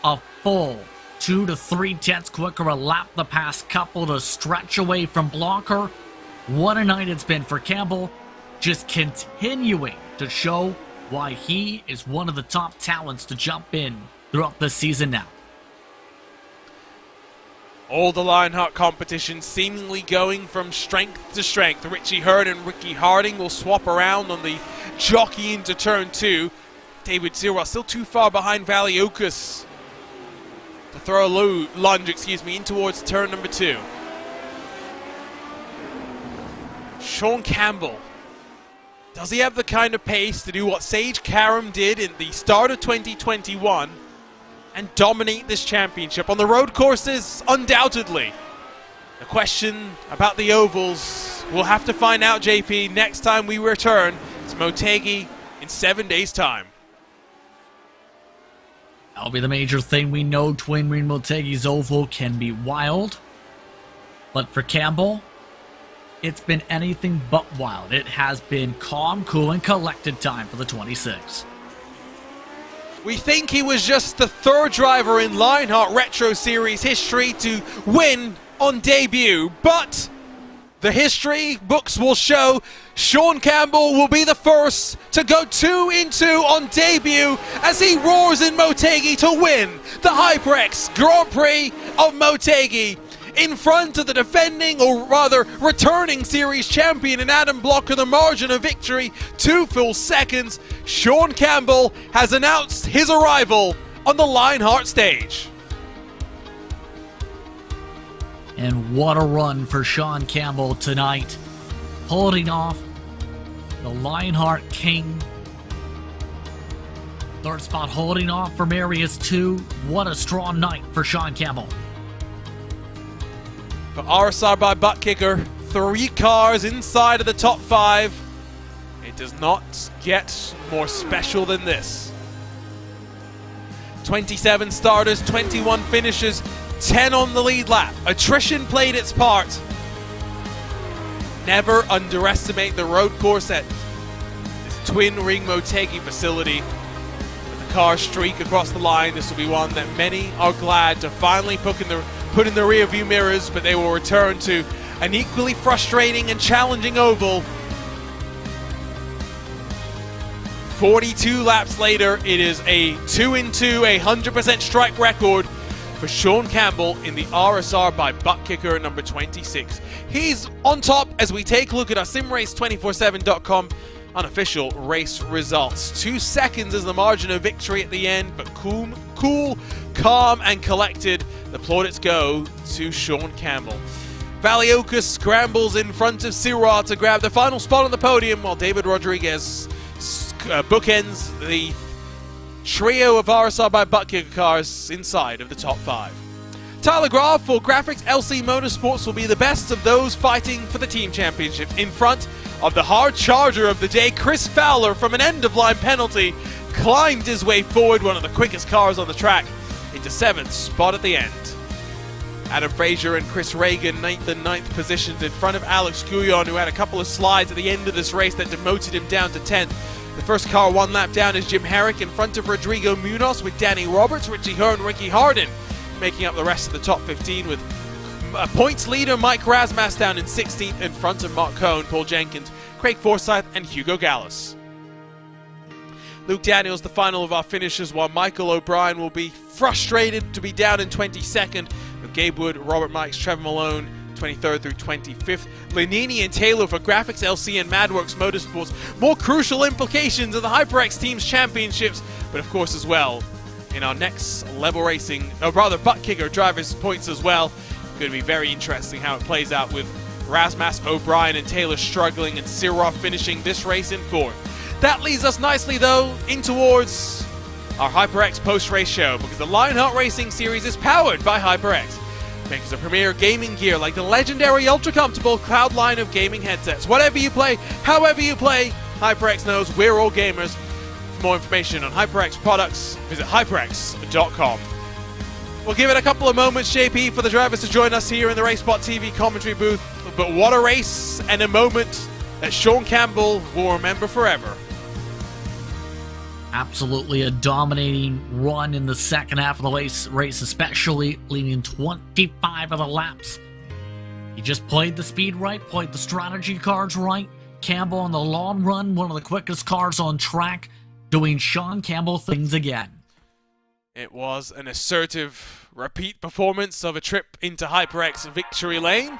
A full 2 to 3 tenths quicker a lap the past couple to stretch away from Blocker. What a night it's been for Campbell, just continuing to show why he is one of the top talents to jump in throughout the season now. All the Lionheart competition seemingly going from strength to strength. Richie Hurd and Ricky Harding will swap around on the jockey into turn 2. David Sirwa still too far behind Valiokas to throw a lunge, in towards turn number 2. Sean Campbell, does he have the kind of pace to do what Sage Karam did in the start of 2021 and dominate this championship? On the road courses, undoubtedly. The question about the ovals, we'll have to find out, JP, next time we return. It's Motegi in 7 days' time. That'll be the major thing. We know Twin Green Motegi's oval can be wild, but for Campbell, it's been anything but wild. It has been calm, cool, and collected time for the 26. We think he was just the 3rd driver in Lionheart Retro Series history to win on debut, but the history books will show Sean Campbell will be the first to go 2 in 2 on debut as he roars in Motegi to win the HyperX Grand Prix of Motegi in front of the defending, or rather returning series champion in Adam Blocker. The margin of victory 2 full seconds. Sean Campbell has announced his arrival on the Lionheart stage. And what a run for Sean Campbell tonight, holding off the Lionheart King. 3rd spot holding off for Marius 2. What a strong night for Sean Campbell. For RSR by Butt Kicker, 3 cars inside of the top 5. It does not get more special than this. 27 starters, 21 finishes, 10 on the lead lap. Attrition played its part. Never underestimate the road course at this Twin Ring Motegi facility. With the car streak across the line, this will be one that many are glad to finally put in the rear view mirrors, but they will return to an equally frustrating and challenging oval. 42 laps later, it is a 2 in 2, 100% strike record for Sean Campbell in the RSR by Butt Kicker number 26. He's on top as we take a look at our simrace247.com unofficial race results. 2 seconds is the margin of victory at the end, but cool, calm, and collected. The plaudits go to Sean Campbell. Valiokas scrambles in front of Sirwa to grab the final spot on the podium, while David Rodriguez bookends the trio of RSR by butt kicker cars inside of the top 5. Tyler Graf for Graphics LC Motorsports will be the best of those fighting for the team championship in front of the hard charger of the day. Chris Fowler, from an end-of-line penalty, climbed his way forward, one of the quickest cars on the track, into 7th spot at the end. Adam Frazier and Chris Reagan, 9th and 9th positions in front of Alex Guyon, who had a couple of slides at the end of this race that demoted him down to 10th. The first car 1 lap down is Jim Herrick in front of Rodrigo Munoz, with Danny Roberts, Richie Hearn, Ricky Harden making up the rest of the top 15, with points leader Mike Razmas down in 16th in front of Mark Cohn, Paul Jenkins, Craig Forsyth and Hugo Gallus. Luke Daniels, the final of our finishers, while Michael O'Brien will be frustrated to be down in 22nd, with Gabe Wood, Robert Mikes, Trevor Malone, 23rd through 25th. Lenini and Taylor for Graphics LC and Madworks Motorsports. More crucial implications of the HyperX Teams Championships, but of course as well in our next level racing, or rather butt kicker drivers points as well. Going to be very interesting how it plays out, with Razmas, O'Brien and Taylor struggling and Sirov finishing this race in 4th. That leads us nicely though in towards our HyperX post-race show, because the Lionheart Racing Series is powered by HyperX, makers of premier gaming gear like the legendary ultra-comfortable Cloud line of gaming headsets. Whatever you play, however you play, HyperX knows we're all gamers. For more information on HyperX products, visit hyperx.com. We'll give it a couple of moments, JP, for the drivers to join us here in the RaceSpotTV commentary booth. But what a race, and a moment that Sean Campbell will remember forever. Absolutely a dominating run in the second half of the race, especially leading 25 of the laps. He just played the speed right, played the strategy cards right. Campbell on the long run, one of the quickest cars on track, doing Sean Campbell things again. It was an assertive repeat performance of a trip into HyperX victory lane.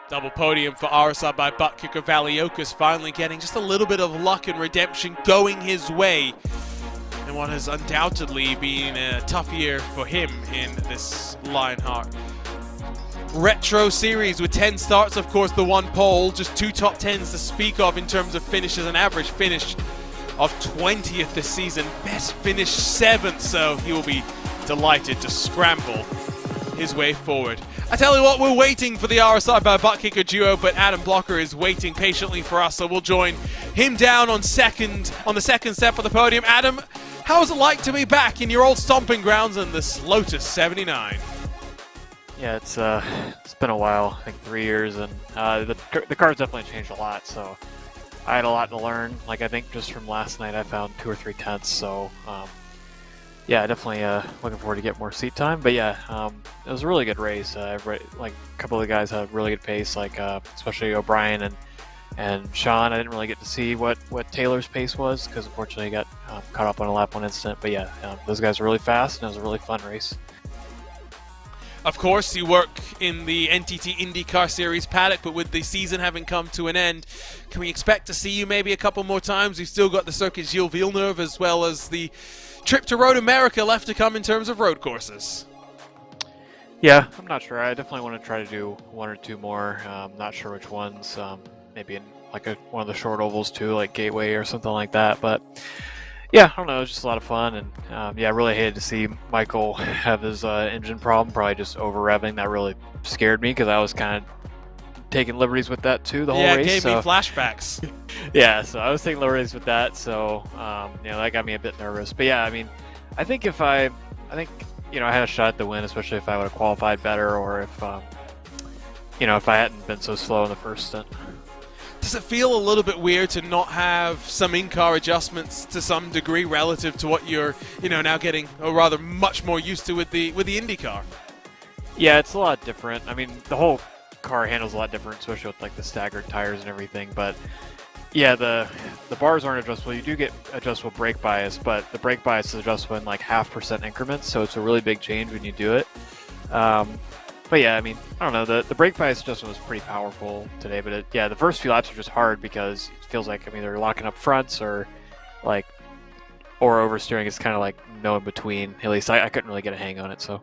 Double podium for RSR by butt kicker Valiokas, finally getting just a little bit of luck and redemption going his way in what has undoubtedly been a tough year for him in this Lionheart Retro Series, with 10 starts, of course, the 1 pole, just 2 top 10s to speak of in terms of finishes. An average finish of 20th this season, best finish 7th, so he will be delighted to scramble his way forward. I tell you what, we're waiting for the RSI by butt kicker duo, but Adam Blocker is waiting patiently for us, so we'll join him down on the second step of the podium. Adam, how is it like to be back in your old stomping grounds in this Lotus 79? Yeah, it's been a while, I think 3 years, and the car's definitely changed a lot, so I had a lot to learn. Like, I think just from last night I found 2 or 3 tenths, so yeah, definitely looking forward to get more seat time. But yeah, it was a really good race. Like a couple of the guys had really good pace, like especially O'Brien and Sean. I didn't really get to see what Taylor's pace was because unfortunately he got caught up on a lap 1 incident. But yeah, those guys were really fast and it was a really fun race. Of course, you work in the NTT IndyCar Series paddock, but with the season having come to an end, can we expect to see you maybe a couple more times? We've still got the Circuit Gilles Villeneuve as well as the trip to Road America left to come in terms of road courses. Yeah, I'm not sure. I definitely want to try to do 1 or 2 more. Not sure which ones. Maybe in like one of the short ovals too, like Gateway or something like that. But yeah, I don't know. It was just a lot of fun, and yeah, I really hated to see Michael have his engine problem, probably just over revving. That really scared me because I was kind of taking liberties with that too the whole race. Yeah, it gave me flashbacks. Yeah, so I was taking liberties with that, so you know, that got me a bit nervous. But yeah, I mean, I think you know, I had a shot at the win, especially if I would have qualified better, or if you know, if I hadn't been so slow in the first stint. Does it feel a little bit weird to not have some in-car adjustments to some degree relative to what you're, you know, now getting, or rather much more used to with the IndyCar? Yeah, it's a lot different. I mean, the whole car handles a lot different, especially with like the staggered tires and everything. But yeah, the bars aren't adjustable. You do get adjustable brake bias, but the brake bias is adjustable in like 0.5% increments, so it's a really big change when you do it. But yeah, I mean, I don't know, the brake bias adjustment was pretty powerful today, but yeah, the first few laps are just hard because it feels like I'm either locking up fronts or oversteering. It's kind of like no in between. At least I couldn't really get a hang on it, so.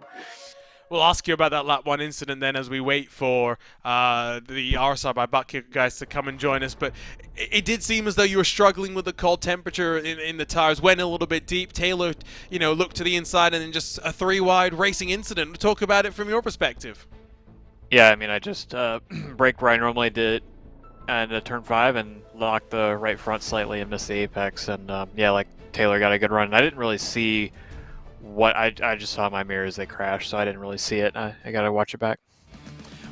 We'll ask you about that lap 1 incident then as we wait for the RSR by Butt Kicker guys to come and join us. But it did seem as though you were struggling with the cold temperature in the tires, went a little bit deep. Taylor, looked to the inside and then just a 3-wide racing incident. Talk about it from your perspective. Yeah, I mean, I just brake where I normally did and turn 5 and locked the right front slightly and missed the apex. And yeah, like Taylor got a good run. And I didn't really see what I just saw in my mirror as they crashed, so I didn't really see it. I got to watch it back.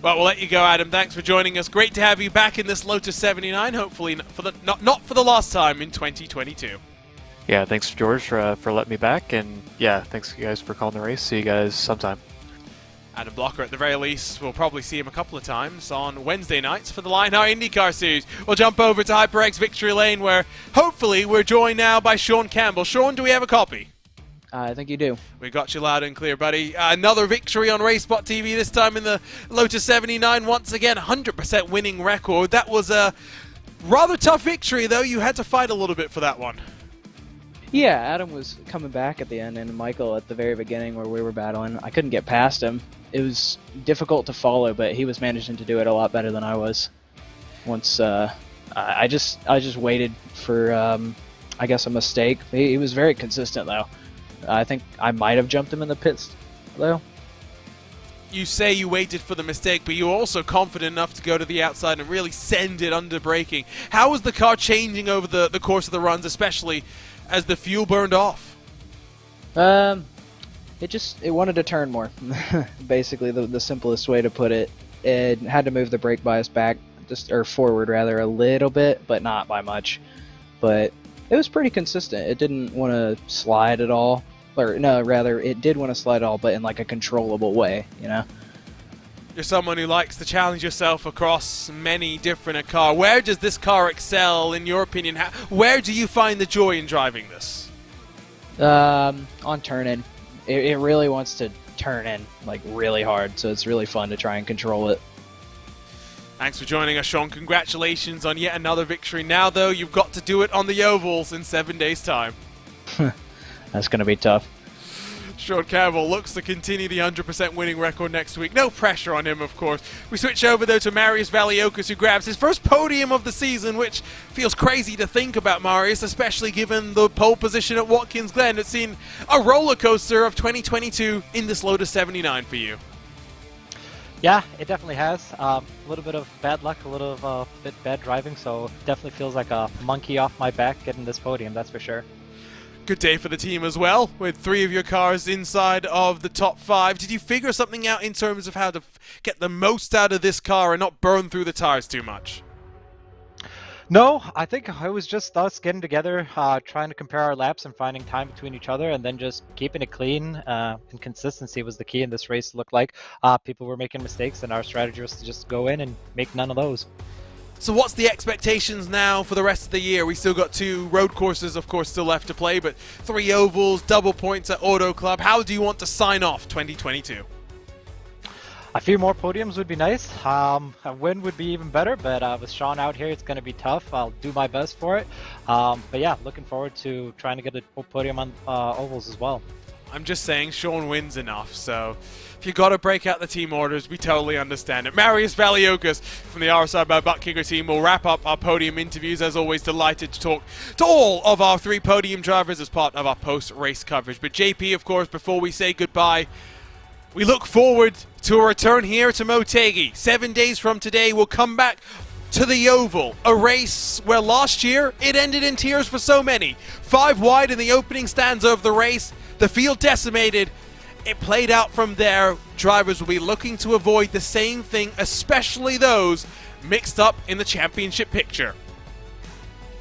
Well, we'll let you go, Adam. Thanks for joining us. Great to have you back in this Lotus 79. Hopefully, not for the last time in 2022. Yeah, thanks, George, for letting me back. And yeah, thanks, you guys, for calling the race. See you guys sometime. Adam Blocker, at the very least, we'll probably see him a couple of times on Wednesday nights for the Lionheart IndyCar Series. We'll jump over to HyperX Victory Lane, where hopefully we're joined now by Sean Campbell. Sean, do we have a copy? I think you do. We got you loud and clear, buddy. Another victory on RaceSpotTV, this time in the Lotus 79. Once again, 100% winning record. That was a rather tough victory, though. You had to fight a little bit for that one. Yeah, Adam was coming back at the end, and Michael at the very beginning where we were battling. I couldn't get past him. It was difficult to follow, but he was managing to do it a lot better than I was. Once I just waited for, I guess, a mistake. He was very consistent, though. I think I might have jumped him in the pits, though. You say you waited for the mistake, but you were also confident enough to go to the outside and really send it under braking. How was the car changing over the course of the runs, especially as the fuel burned off? It wanted to turn more. Basically, the simplest way to put it. It had to move the brake bias back, or forward rather, a little bit, but not by much. But it was pretty consistent. It didn't want to slide at all. Or no, rather, it did want to slide all, but in like a controllable way, You're someone who likes to challenge yourself across many different cars. Where does this car excel, in your opinion? Where do you find the joy in driving this? On turn-in. It really wants to turn in, like, really hard, so it's really fun to try and control it. Thanks for joining us, Sean. Congratulations on yet another victory. Now, though, you've got to do it on the ovals in 7 days' time. That's going to be tough. Sean Campbell looks to continue the 100% winning record next week. No pressure on him, of course. We switch over, though, to Marius Valiokas, who grabs his first podium of the season, which feels crazy to think about, Marius, especially given the pole position at Watkins Glen. It's seen a roller coaster of 2022 in this Lotus 79 for you. Yeah, it definitely has. A little bit of bad luck, a little bit bad driving, so definitely feels like a monkey off my back getting this podium, that's for sure. Good day for the team as well, with 3 of your cars inside of the top 5. Did you figure something out in terms of how to get the most out of this car and not burn through the tires too much? No, I think it was just us getting together, trying to compare our laps and finding time between each other, and then just keeping it clean. And consistency was the key in this race, it looked like. People were making mistakes, and our strategy was to just go in and make none of those. So what's the expectations now for the rest of the year? We still got 2 road courses, of course, still left to play, but 3 ovals, double points at Auto Club. How do you want to sign off 2022? A few more podiums would be nice. A win would be even better, but with Sean out here, it's going to be tough. I'll do my best for it. But yeah, looking forward to trying to get a podium on ovals as well. I'm just saying Sean wins enough, so if you got to break out the team orders, we totally understand it. Marius Valiokas from the RSI by Butt Kicker team will wrap up our podium interviews. As always, delighted to talk to all of our 3 podium drivers as part of our post-race coverage. But JP, of course, before we say goodbye, we look forward to a return here to Motegi. 7 days from today, we'll come back to the Oval, a race where last year it ended in tears for so many. 5 wide in the opening stanza of the race, the field decimated. It played out from there. Drivers will be looking to avoid the same thing, especially those mixed up in the championship picture.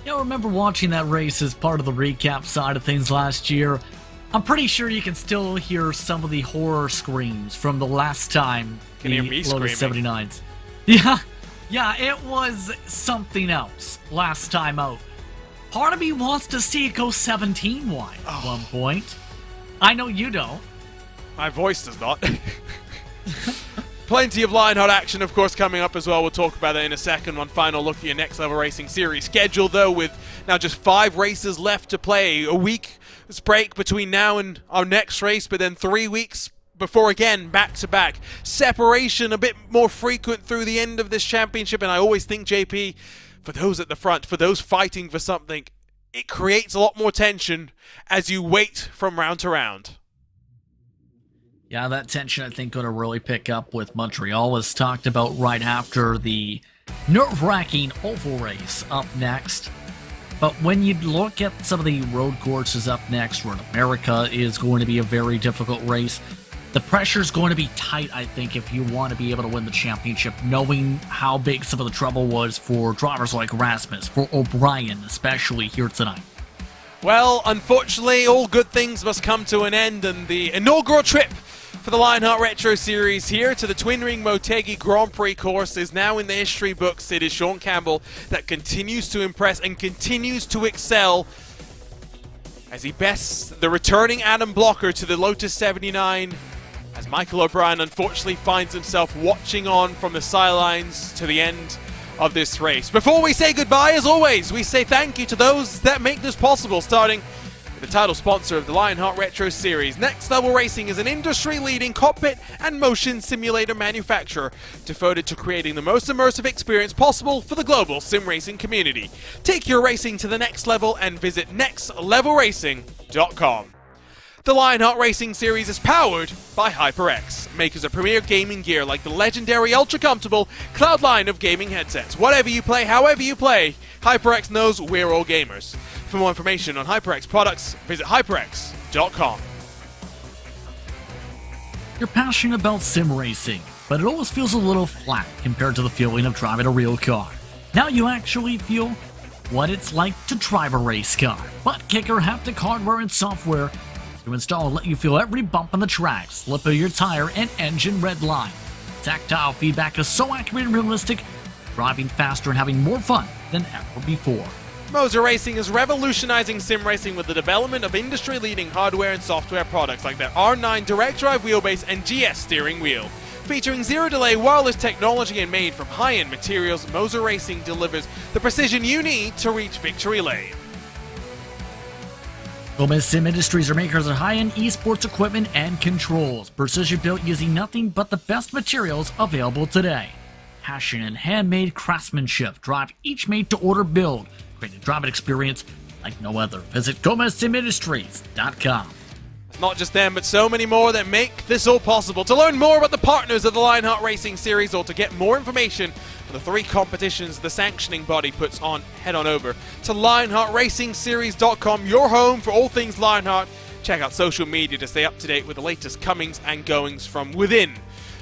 I remember watching that race as part of the recap side of things last year. I'm pretty sure you can still hear some of the horror screams from the last time Can hear me Lotus screaming. 79s. Yeah, it was something else last time out. Part of me wants to see it go 17 wide at one point. I know you don't. My voice does not. Plenty of Lionheart action, of course, coming up as well. We'll talk about that in a second. One final look at your Next Level Racing Series schedule, though, with now just 5 races left to play. A week's break between now and our next race, but then 3 weeks before again, back-to-back. Separation a bit more frequent through the end of this championship, and I always think, JP, for those at the front, for those fighting for something, it creates a lot more tension as you wait from round to round. Yeah, that tension I think going to really pick up with Montreal, as talked about right after the nerve-wracking oval race up next. But when you look at some of the road courses up next, Road America is going to be a very difficult race. The pressure's going to be tight, I think, if you want to be able to win the championship, knowing how big some of the trouble was for drivers like Rasmus, for O'Brien, especially here tonight. Well, unfortunately, all good things must come to an end, and the inaugural trip for the Lionheart Retro Series here to the Twin Ring Motegi Grand Prix course is now in the history books. It is Sean Campbell that continues to impress and continues to excel as he bests the returning Adam Blocker to the Lotus 79, as Michael O'Brien unfortunately finds himself watching on from the sidelines to the end of this race. Before we say goodbye, as always, we say thank you to those that make this possible, starting the title sponsor of the Lionheart Retro Series. Next Level Racing is an industry-leading cockpit and motion simulator manufacturer devoted to creating the most immersive experience possible for the global sim racing community. Take your racing to the next level and visit nextlevelracing.com. The Lionheart Racing Series is powered by HyperX, makers of premier gaming gear like the legendary ultra-comfortable Cloud line of gaming headsets. Whatever you play, however you play, HyperX knows we're all gamers. For more information on HyperX products, visit hyperx.com. You're passionate about sim racing, but it always feels a little flat compared to the feeling of driving a real car. Now you actually feel what it's like to drive a race car. Butt Kicker haptic hardware and software to install and let you feel every bump on the track, slip of your tire, and engine red line. Tactile feedback is so accurate and realistic, driving faster and having more fun than ever before. Moser Racing is revolutionizing sim racing with the development of industry-leading hardware and software products like their R9 direct drive wheelbase and GS steering wheel. Featuring zero-delay wireless technology and made from high-end materials, Moser Racing delivers the precision you need to reach victory lane. Gomez Sim Industries are makers of high-end esports equipment and controls, precision-built using nothing but the best materials available today. Passion and handmade craftsmanship drive each made-to-order build, create a driving experience like no other. Visit GomezSimIndustries.com. It's not just them, but so many more that make this all possible. To learn more about the partners of the Lionheart Racing Series or to get more information on the 3 competitions the sanctioning body puts on, head on over to LionheartRacingSeries.com, your home for all things Lionheart. Check out social media to stay up to date with the latest comings and goings from within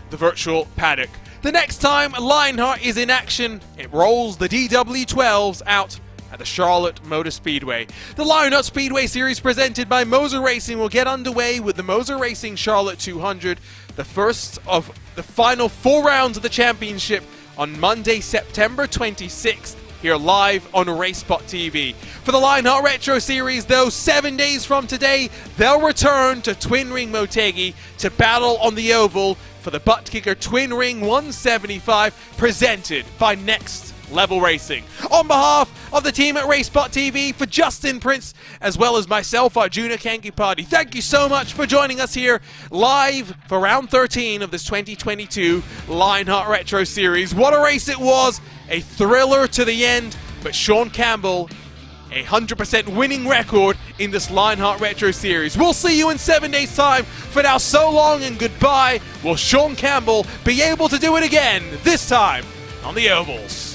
the virtual paddock. The next time Lionheart is in action, it rolls the DW12s out at the Charlotte Motor Speedway. The Lionheart Speedway Series presented by Moser Racing will get underway with the Moser Racing Charlotte 200, the first of the final 4 rounds of the championship on Monday, September 26th, here live on RaceSpotTV. For the Lionheart Retro Series, though, 7 days from today, they'll return to Twin Ring Motegi to battle on the oval for the Butt Kicker Twin Ring 175, presented by Next Level Racing. On behalf of the team at RaceSpotTV, for Justin Prince, as well as myself, Arjuna Kankipati, thank you so much for joining us here live for round 13 of this 2022 Lionheart Retro Series. What a race it was, a thriller to the end, but Sean Campbell, a 100% winning record in this Lionheart Retro Series. We'll see you in 7 days' time. For now, so long and goodbye. Will Sean Campbell be able to do it again, this time on the ovals?